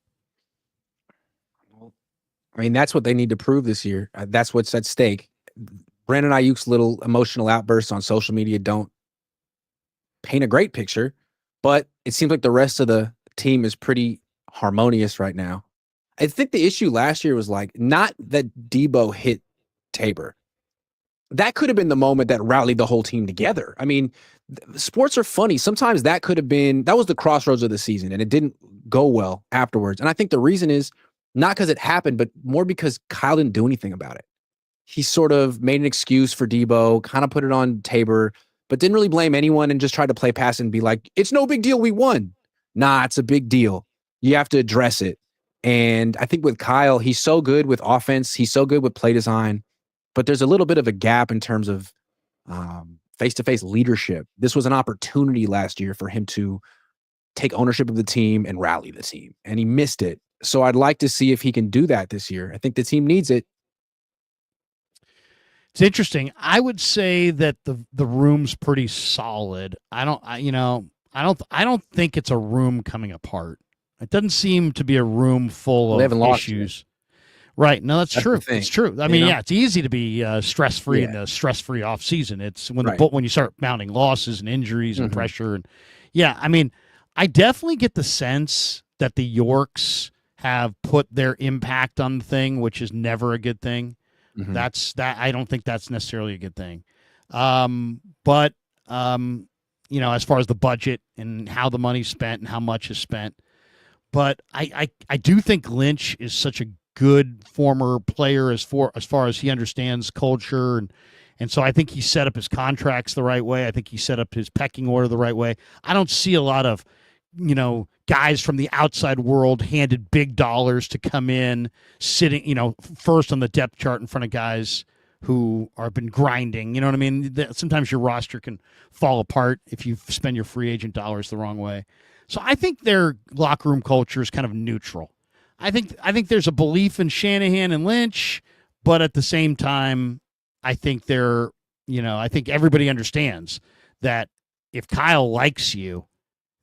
B: I mean, that's what they need to prove this year. That's what's at stake. Brandon Aiyuk's little emotional outbursts on social media don't paint a great picture, but it seems like the rest of the team is pretty harmonious right now. I think the issue last year was not that Debo hit Tabor. That could have been the moment that rallied the whole team together. I mean, sports are funny. Sometimes that was the crossroads of the season, and it didn't go well afterwards. And I think the reason is not because it happened, but more because Kyle didn't do anything about it. He sort of made an excuse for Debo, kind of put it on Tabor, but didn't really blame anyone and just tried to play pass and be like, it's no big deal, we won. Nah, it's a big deal. You have to address it. And I think with Kyle, he's so good with offense. He's so good with play design, but there's a little bit of a gap in terms of face-to-face leadership. This was an opportunity last year for him to take ownership of the team and rally the team, and he missed it. So I'd like to see if he can do that this year. I think the team needs it.
A: It's interesting. I would say that the room's pretty solid. I don't think it's a room coming apart. It doesn't seem to be a room full of issues. Right. No, that's true. It's true. I mean, it's easy to be stress-free in a stress-free off season. It's when you start mounting losses and injuries and pressure. And I mean, I definitely get the sense that the Yorks have put their impact on the thing, which is never a good thing. I don't think that's necessarily a good thing. But as far as the budget and how the money's spent and how much is spent. But I do think Lynch is such a good former player as far as he understands culture. And so I think he set up his contracts the right way. I think he set up his pecking order the right way. I don't see a lot of, guys from the outside world handed big dollars to come in, sitting, first on the depth chart in front of guys who have been grinding. You know what I mean? Sometimes your roster can fall apart if you spend your free agent dollars the wrong way. So I think their locker room culture is kind of neutral. I think there's a belief in Shanahan and Lynch, but at the same time, I think I think everybody understands that if Kyle likes you,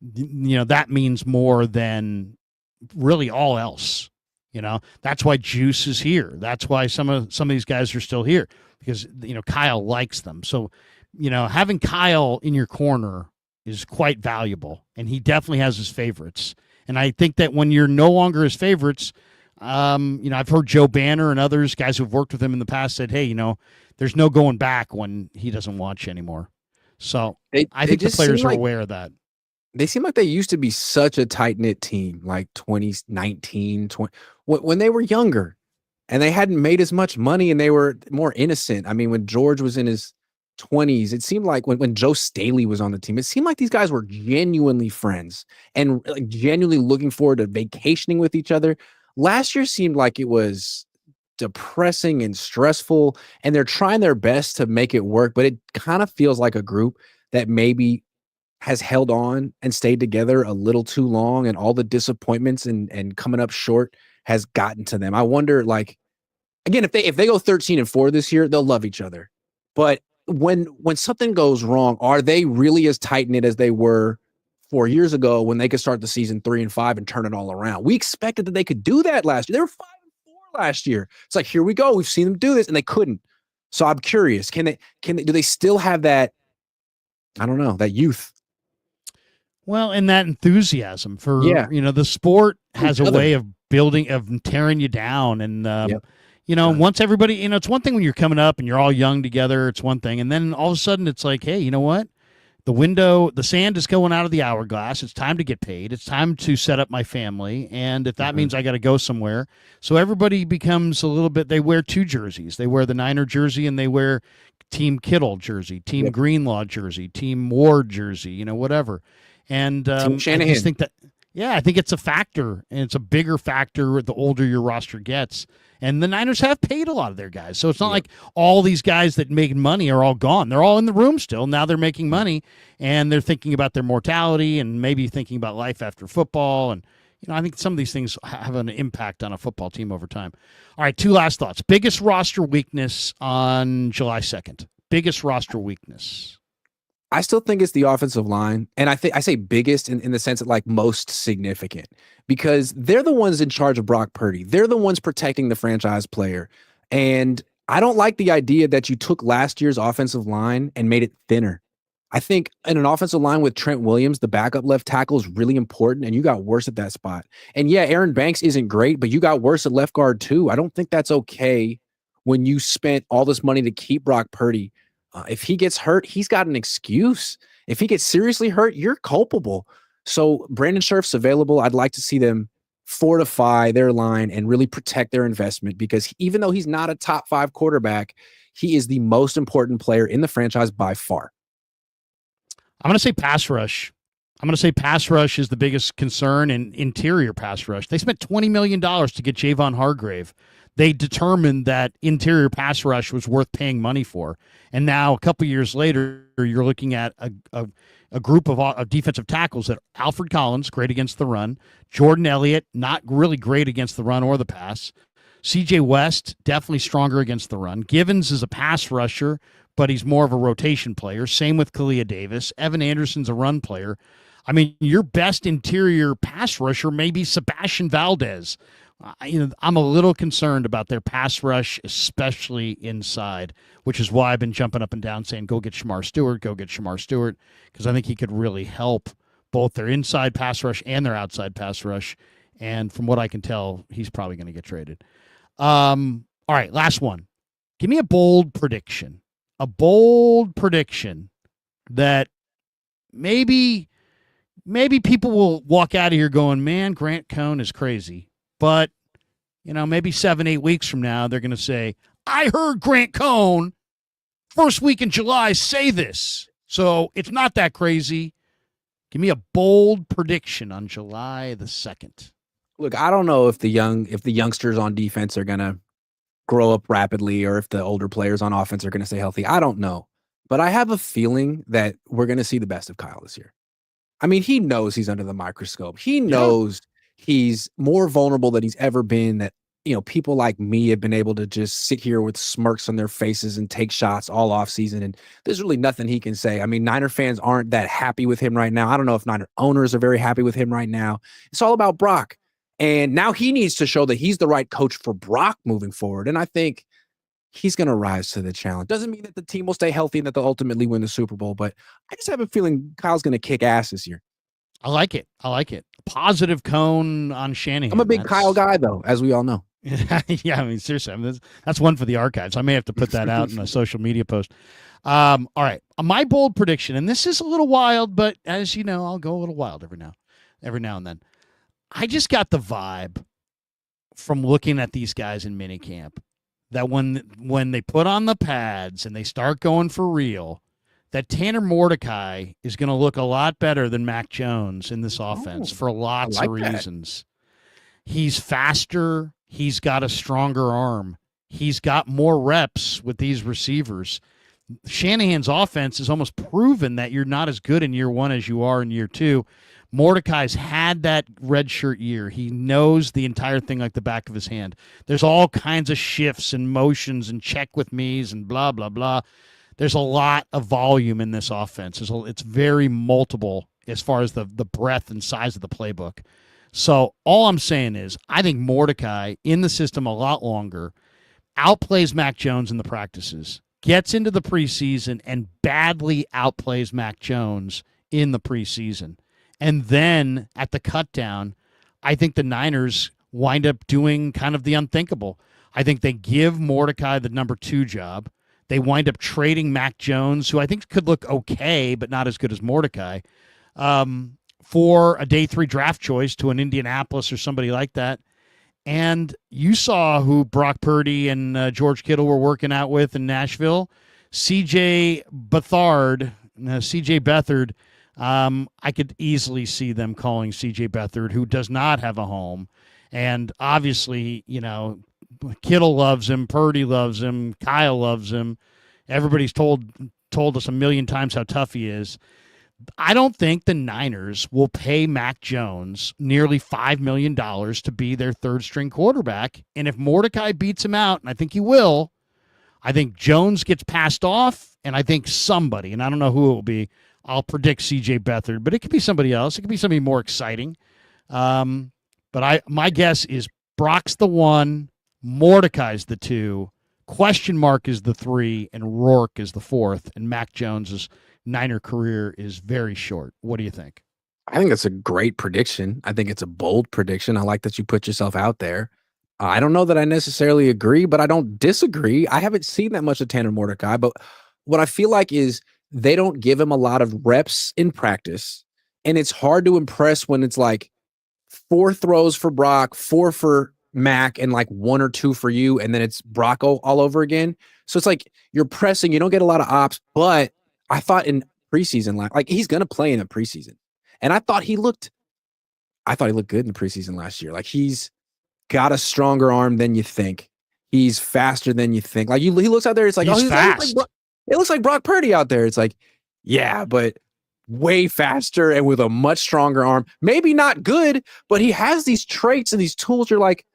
A: that means more than really all else. That's why Juice is here. That's why some of these guys are still here because Kyle likes them. So having Kyle in your corner is quite valuable, and he definitely has his favorites. And I think that when you're no longer his favorites, I've heard Joe Banner and others, guys who've worked with him in the past, said, hey, there's no going back when he doesn't want you anymore. So I think the players are aware of that.
B: They seem like they used to be such a tight-knit team, like 2019, when they were younger, and they hadn't made as much money, and they were more innocent. I mean, when George was in his 20s, it seemed like when Joe Staley was on the team, it seemed like these guys were genuinely friends and genuinely looking forward to vacationing with each other. Last year seemed like it was depressing and stressful, and they're trying their best to make it work, but it kind of feels like a group that maybe has held on and stayed together a little too long, and all the disappointments and coming up short has gotten to them. I wonder, again, if they go 13-4 this year, they'll love each other. But when something goes wrong, are they really as tight-knit as they were 4 years ago when they could start the season 3-5 and turn it all around? We expected that they could do that last year. They were 5-4 last year. It's like, here we go. We've seen them do this, and they couldn't. So I'm curious, do they still have that, I don't know, that youth?
A: Well, and that enthusiasm for, the sport has a way of tearing you down. And, once everybody, it's one thing when you're coming up and you're all young together, it's one thing. And then all of a sudden it's like, hey, you know what? The sand is going out of the hourglass. It's time to get paid. It's time to set up my family. And if that means I got to go somewhere. So everybody becomes a little bit, they wear two jerseys. They wear the Niner jersey and they wear Team Kittle jersey, Team Greenlaw jersey, Team Ward jersey, whatever. And
B: Team
A: I
B: Shanahan.
A: just think that, I think it's a factor, and it's a bigger factor the older your roster gets. And the Niners have paid a lot of their guys. So it's not like all these guys that make money are all gone. They're all in the room still. Now they're making money, and they're thinking about their mortality and maybe thinking about life after football. And, I think some of these things have an impact on a football team over time. All right, two last thoughts. Biggest roster weakness on July 2nd. Biggest roster weakness.
B: I still think it's the offensive line. And I say biggest in the sense that like most significant, because they're the ones in charge of Brock Purdy. They're the ones protecting the franchise player. And I don't like the idea that you took last year's offensive line and made it thinner. I think in an offensive line with Trent Williams, the backup left tackle is really important, and you got worse at that spot. And yeah, Aaron Banks isn't great, but you got worse at left guard too. I don't think that's okay when you spent all this money to keep Brock Purdy. If he gets hurt, he's got an excuse. If he gets seriously hurt, you're culpable. So Brandon Scherff's available. I'd like to see them fortify their line and really protect their investment, because even though he's not a top 5 quarterback, he is the most important player in the franchise by far.
A: I'm going to say pass rush. I'm going to say pass rush is the biggest concern, and interior pass rush. They spent $20 million to get Javon Hargrave. They determined that interior pass rush was worth paying money for. And now a couple years later, you're looking at a group of defensive tackles that Alfred Collins, great against the run. Jordan Elliott, not really great against the run or the pass. CJ West, definitely stronger against the run. Givens is a pass rusher, but he's more of a rotation player. Same with Kalia Davis. Evan Anderson's a run player. I mean, your best interior pass rusher may be Sebastian Valdez. I'm a little concerned about their pass rush, especially inside, which is why I've been jumping up and down saying, go get Shamar Stewart, because I think he could really help both their inside pass rush and their outside pass rush. And from what I can tell, he's probably going to get traded. All right, last one. Give me a bold prediction. A bold prediction that maybe people will walk out of here going, man, Grant Cohn is crazy. But, maybe 7-8 weeks from now, they're going to say, I heard Grant Cohn first week in July say this. So it's not that crazy. Give me a bold prediction on July the 2nd.
B: Look, I don't know if the youngsters on defense are going to grow up rapidly, or if the older players on offense are going to stay healthy. I don't know. But I have a feeling that we're going to see the best of Kyle this year. I mean, he knows he's under the microscope. He knows he's more vulnerable than he's ever been, that, people like me have been able to just sit here with smirks on their faces and take shots all off season. And there's really nothing he can say. I mean, Niner fans aren't that happy with him right now. I don't know if Niner owners are very happy with him right now. It's all about Brock. And now he needs to show that he's the right coach for Brock moving forward. And I think he's going to rise to the challenge. Doesn't mean that the team will stay healthy and that they'll ultimately win the Super Bowl, but I just have a feeling Kyle's going to kick ass this year.
A: I like it. Positive Cohn on Shanahan.
B: I'm a big Kyle guy, though, as we all know.
A: Yeah, I mean, seriously, that's one for the archives. I may have to put that out in a social media post. All right. My bold prediction, and this is a little wild, but as you know, I'll go a little wild every now and then. I just got the vibe from looking at these guys in minicamp that when they put on the pads and they start going for real, that Tanner Mordecai is going to look a lot better than Mac Jones in this offense for lots of reasons. He's faster. He's got a stronger arm. He's got more reps with these receivers. Shanahan's offense is almost proven that you're not as good in year one as you are in year two. Mordecai's had that redshirt year. He knows the entire thing like the back of his hand. There's all kinds of shifts and motions and check with me's and blah, blah, blah. There's a lot of volume in this offense. It's very multiple as far as the breadth and size of the playbook. So all I'm saying is I think Mordecai in the system a lot longer, outplays Mac Jones in the practices, gets into the preseason and badly outplays Mac Jones in the preseason. And then at the cut down, I think the Niners wind up doing kind of the unthinkable. I think they give Mordecai the number 2 job. They wind up trading Mac Jones, who I think could look okay, but not as good as Mordecai, for a day 3 draft choice to an Indianapolis or somebody like that. And you saw who Brock Purdy and George Kittle were working out with in Nashville. CJ Beathard. I could easily see them calling CJ Beathard, who does not have a home. And obviously, Kittle loves him, Purdy loves him, Kyle loves him. Everybody's told us a million times how tough he is. I don't think the Niners will pay Mac Jones nearly $5 million to be their third-string quarterback. And if Mordecai beats him out, and I think he will, I think Jones gets passed off, and I think somebody, and I don't know who it will be, I'll predict C.J. Beathard, but it could be somebody else. It could be somebody more exciting. But my guess is Brock's the 1, Mordecai's the 2, question mark is the 3, and Rourke is the 4th, and Mac Jones's Niner career is very short. What do you think?
B: I think it's a great prediction. I think it's a bold prediction. I like that you put yourself out there. I don't know that I necessarily agree, but I don't disagree. I haven't seen that much of Tanner Mordecai, but what I feel like is they don't give him a lot of reps in practice, and it's hard to impress when it's like 4 throws for Brock, 4 for Mac, and like 1 or 2 for you, and then it's Brock all over again. So it's like you're pressing, you don't get a lot of ops, but I thought in preseason, like he's going to play in a preseason. And I thought he looked good in the preseason last year. Like he's got a stronger arm than you think. He's faster than you think. Like he looks out there, it's like,
A: he's fast.
B: It looks like Brock Purdy out there. It's like, yeah, but way faster and with a much stronger arm. Maybe not good, but he has these traits and these tools. You're like,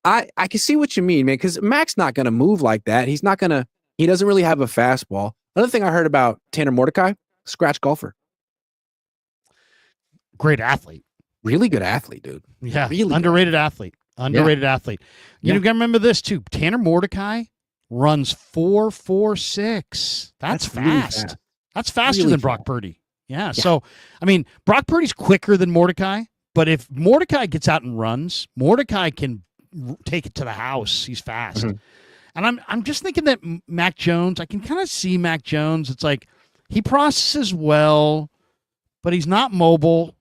B: I can see what you mean, man, because Mac's not going to move like that. He doesn't really have a fastball. Another thing I heard about Tanner Mordecai, scratch golfer.
A: Great athlete.
B: Really good athlete, dude.
A: Yeah,
B: really
A: underrated athlete. Athlete. You got to remember this, too. Tanner Mordecai runs 4.46. That's fast. Really fast. That's faster really than Brock Purdy. Yeah. So, I mean, Brock Purdy's quicker than Mordecai, but if Mordecai gets out and runs, Mordecai can take it to the house. He's fast. Mm-hmm. And I'm just thinking that Mac Jones, I can kind of see Mac Jones. It's like he processes well, but he's not mobile,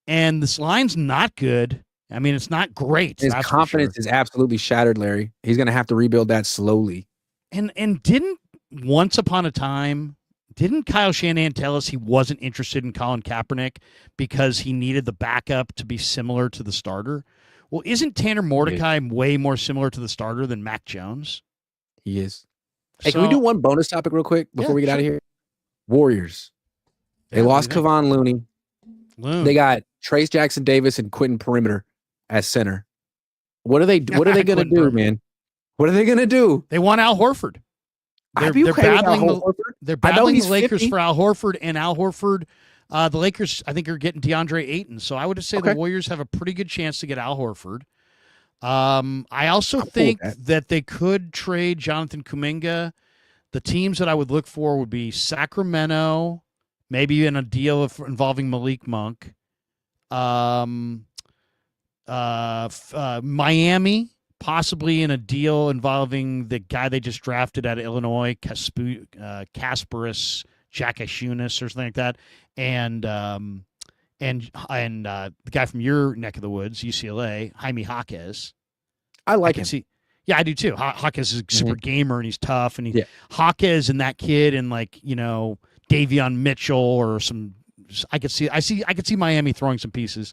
A: and this line's not good. I mean, it's not great.
B: His confidence is absolutely shattered, Larry. He's going to have to rebuild that slowly.
A: And didn't once upon a time, didn't Kyle Shanahan tell us he wasn't interested in Colin Kaepernick because he needed the backup to be similar to the starter? Well, isn't Tanner Mordecai way more similar to the starter than Mac Jones?
B: He is. Hey, can we do one bonus topic real quick before we get out of here? Warriors. They lost Kevon Looney. They got Trace Jackson Davis and Quentin Perimeter as center. What are they going to do, man? What are they going to do?
A: They want Al Horford. They're battling the Lakers 50. For Al Horford, and Al Horford, the Lakers, I think, are getting DeAndre Ayton. So I would say the Warriors have a pretty good chance to get Al Horford. I also think that they could trade Jonathan Kuminga. The teams that I would look for would be Sacramento, maybe in a deal involving Malik Monk, Miami, possibly in a deal involving the guy they just drafted out of Illinois, Kasparis Jakashunas or something like that, and the guy from your neck of the woods, UCLA, Jaime Jaquez.
B: I like him.
A: Yeah, I do too. Jaquez is a super gamer, and he's tough, and Jaquez and that kid, and Davion Mitchell or some. I could see Miami throwing some pieces,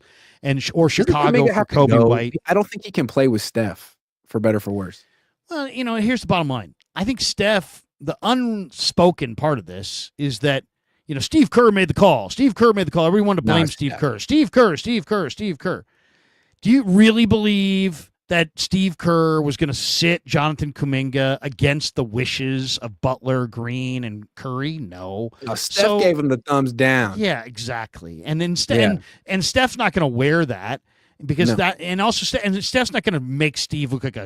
A: or Chicago for Kobe White.
B: I don't think he can play with Steph, for better or for worse.
A: Well, here's the bottom line. I think Steph, the unspoken part of this is that Steve Kerr made the call. Everyone to blame Steve Kerr. Steve Kerr. Do you really believe that Steve Kerr was going to sit Jonathan Kuminga against the wishes of Butler, Green, and Curry? No.
B: Steph gave him the thumbs down.
A: Yeah, exactly. And then and Steph's not going to wear that because Steph's not going to make Steve look like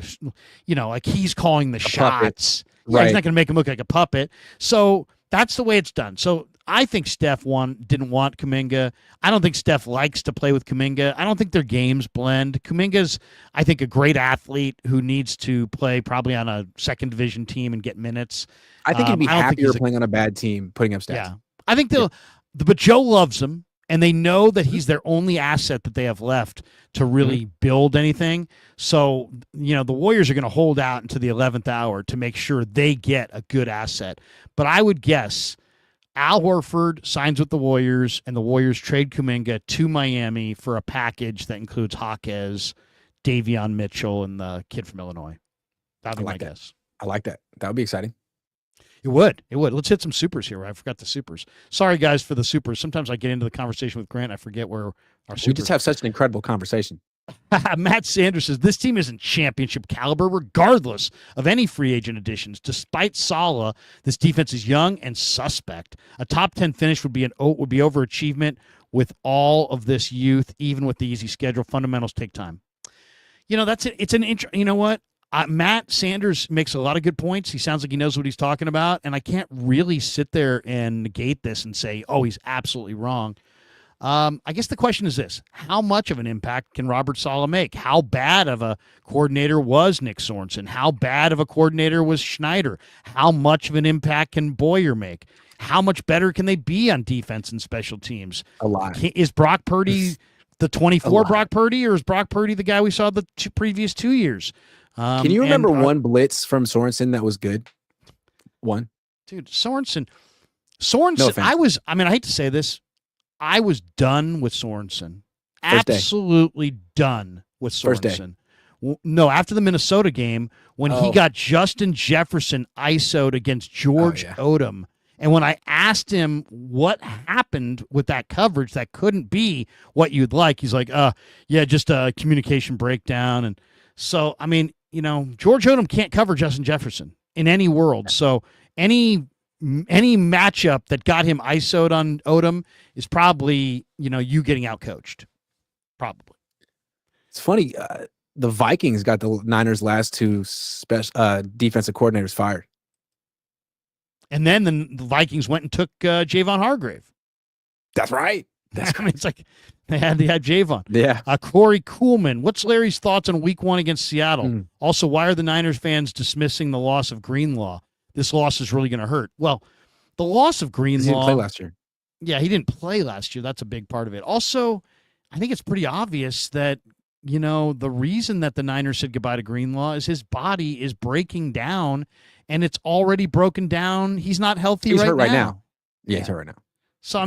A: like he's calling the shots. Yeah, he's not going to make him look like a puppet. So that's the way it's done. So I think Steph didn't want Kuminga. I don't think Steph likes to play with Kuminga. I don't think their games blend. Kuminga's, I think, a great athlete who needs to play probably on a second division team and get minutes.
B: I think he'd be
A: I don't think
B: happier
A: he's
B: playing on a bad team, putting up stats.
A: Yeah. I think but Joe loves him, and they know that he's their only asset that they have left to really build anything. So, the Warriors are going to hold out until the 11th hour to make sure they get a good asset. But I would guess Al Horford signs with the Warriors, and the Warriors trade Kuminga to Miami for a package that includes Jaquez, Davion Mitchell, and the kid from Illinois. That would be my guess.
B: I like that. That would be exciting.
A: It would. Let's hit some supers here. I forgot the supers. Sorry, guys, for the supers. Sometimes I get into the conversation with Grant. I forget where our supers.
B: We just have such an incredible conversation.
A: Matt Sanders says, this team isn't championship caliber regardless of any free agent additions. Despite Salah, this defense is young and suspect. A top 10 finish would be overachievement with all of this youth, even with the easy schedule. Fundamentals take time. That's it. It's you know what? Matt Sanders makes a lot of good points. He sounds like he knows what he's talking about, and I can't really sit there and negate this and say, oh, he's absolutely wrong. I guess the question is this: how much of an impact can Robert Saleh make? How bad of a coordinator was Nick Sorensen? How bad of a coordinator was Schneider? How much of an impact can Boyer make? How much better can they be on defense and special teams?
B: A lot.
A: Is Brock Purdy the 24 Brock Purdy, or is Brock Purdy the guy we saw the previous 2 years?
B: Can you remember one blitz from Sorensen that was good? One.
A: Dude, Sorensen,
B: No offense.
A: I hate to say this, I was done with Sorensen. Absolutely done with Sorensen. No, after the Minnesota game, when he got Justin Jefferson ISO'd against George Odom, and when I asked him what happened with that coverage that couldn't be what you'd like, he's like, just a communication breakdown. And so, George Odom can't cover Justin Jefferson in any world. So any matchup that got him ISO'd on Odom is probably, you getting outcoached. Probably.
B: It's funny. The Vikings got the Niners' last two defensive coordinators fired.
A: And then the Vikings went and took Javon Hargrave.
B: That's right.
A: It's like they had Javon.
B: Yeah.
A: Corey Kuhlman. What's Larry's thoughts on Week 1 against Seattle? Also, why are the Niners fans dismissing the loss of Greenlaw? This loss is really going to hurt. Well, the loss of Greenlaw.
B: He didn't play last year.
A: Yeah, he didn't play last year. That's a big part of it. Also, I think it's pretty obvious that, the reason that the Niners said goodbye to Greenlaw is his body is breaking down, and it's already broken down. He's not healthy
B: He's
A: right
B: hurt
A: now.
B: right now. Yeah, he's hurt right now.
A: So,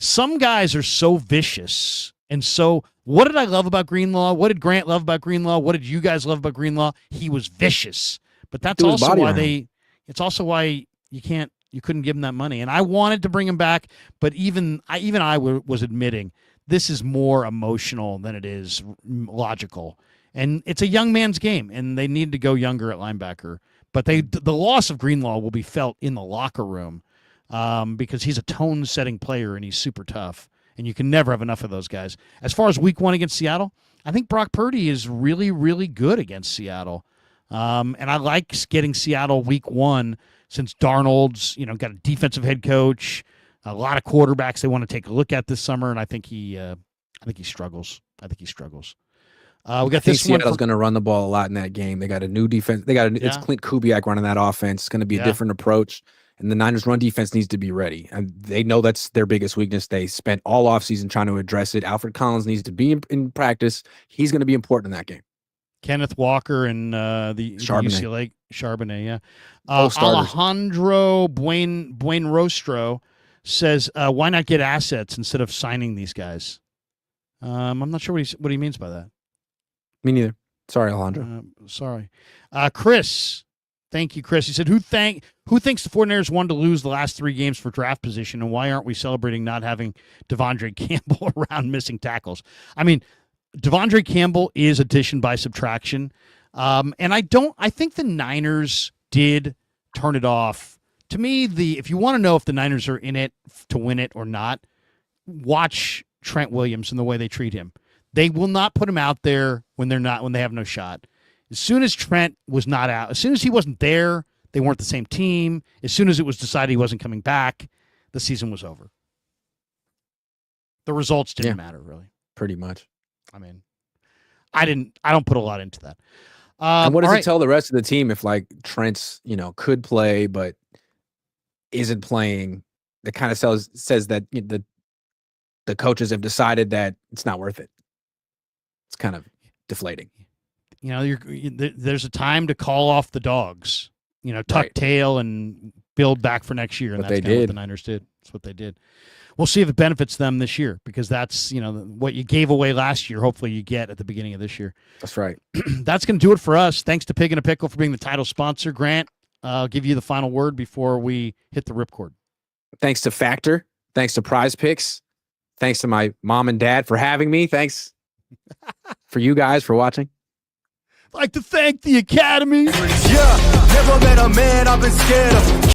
A: some guys are so vicious. And so what did I love about Greenlaw? What did Grant love about Greenlaw? What did you guys love about Greenlaw? He was vicious. But that's also why it's also why you couldn't give him that money. And I wanted to bring him back, but even I was admitting this is more emotional than it is logical. And it's a young man's game, and they need to go younger at linebacker. But the loss of Greenlaw will be felt in the locker room because he's a tone-setting player, and he's super tough. And you can never have enough of those guys. As far as Week 1 against Seattle, I think Brock Purdy is really, really good against Seattle. And I like getting Seattle Week 1 since Darnold's got a defensive head coach, a lot of quarterbacks they want to take a look at this summer, and I think he struggles. We got this one.
B: Seattle's going to run the ball a lot in that game. They got a new defense. It's Clint Kubiak running that offense. It's going to be a different approach. And the Niners' run defense needs to be ready. And they know that's their biggest weakness. They spent all offseason trying to address it. Alfred Collins needs to be in practice. He's going to be important in that game.
A: Kenneth Walker and the UCLA Charbonnet, yeah. Alejandro Buen Rostro says, why not get assets instead of signing these guys? I'm not sure what he means by that.
B: Me neither. Sorry, Alejandro.
A: Sorry. Chris. Thank you, Chris. He said, who thinks the 49ers wanted to lose the last 3 games for draft position, and why aren't we celebrating not having Devondre Campbell around missing tackles? Devondre Campbell is addition by subtraction. And I think the Niners did turn it off. To me, if you want to know if the Niners are in it to win it or not, watch Trent Williams and the way they treat him. They will not put him out there when they have no shot. As soon as Trent was not out, as soon as he wasn't there, they weren't the same team. As soon as it was decided he wasn't coming back, the season was over. The results didn't matter, really.
B: Pretty much.
A: I mean, I don't put a lot into that.
B: And what does it tell the rest of the team if like Trent's, could play but isn't playing? That kind of says that the coaches have decided that it's not worth it. It's kind of deflating.
A: There's a time to call off the dogs. Tuck tail and build back for next year, and that's kind of what the Niners did. That's what they did. We'll see if it benefits them this year, because that's what you gave away last year. Hopefully, you get at the beginning of this year.
B: That's right.
A: That's going to do it for us. Thanks to Pig and a Pickle for being the title sponsor. Grant, I'll give you the final word before we hit the ripcord.
B: Thanks to Factor. Thanks to Prize Picks. Thanks to my mom and dad for having me. Thanks for you guys for watching.
A: I'd like to thank the Academy.
C: Yeah, never met a man I've been scared of.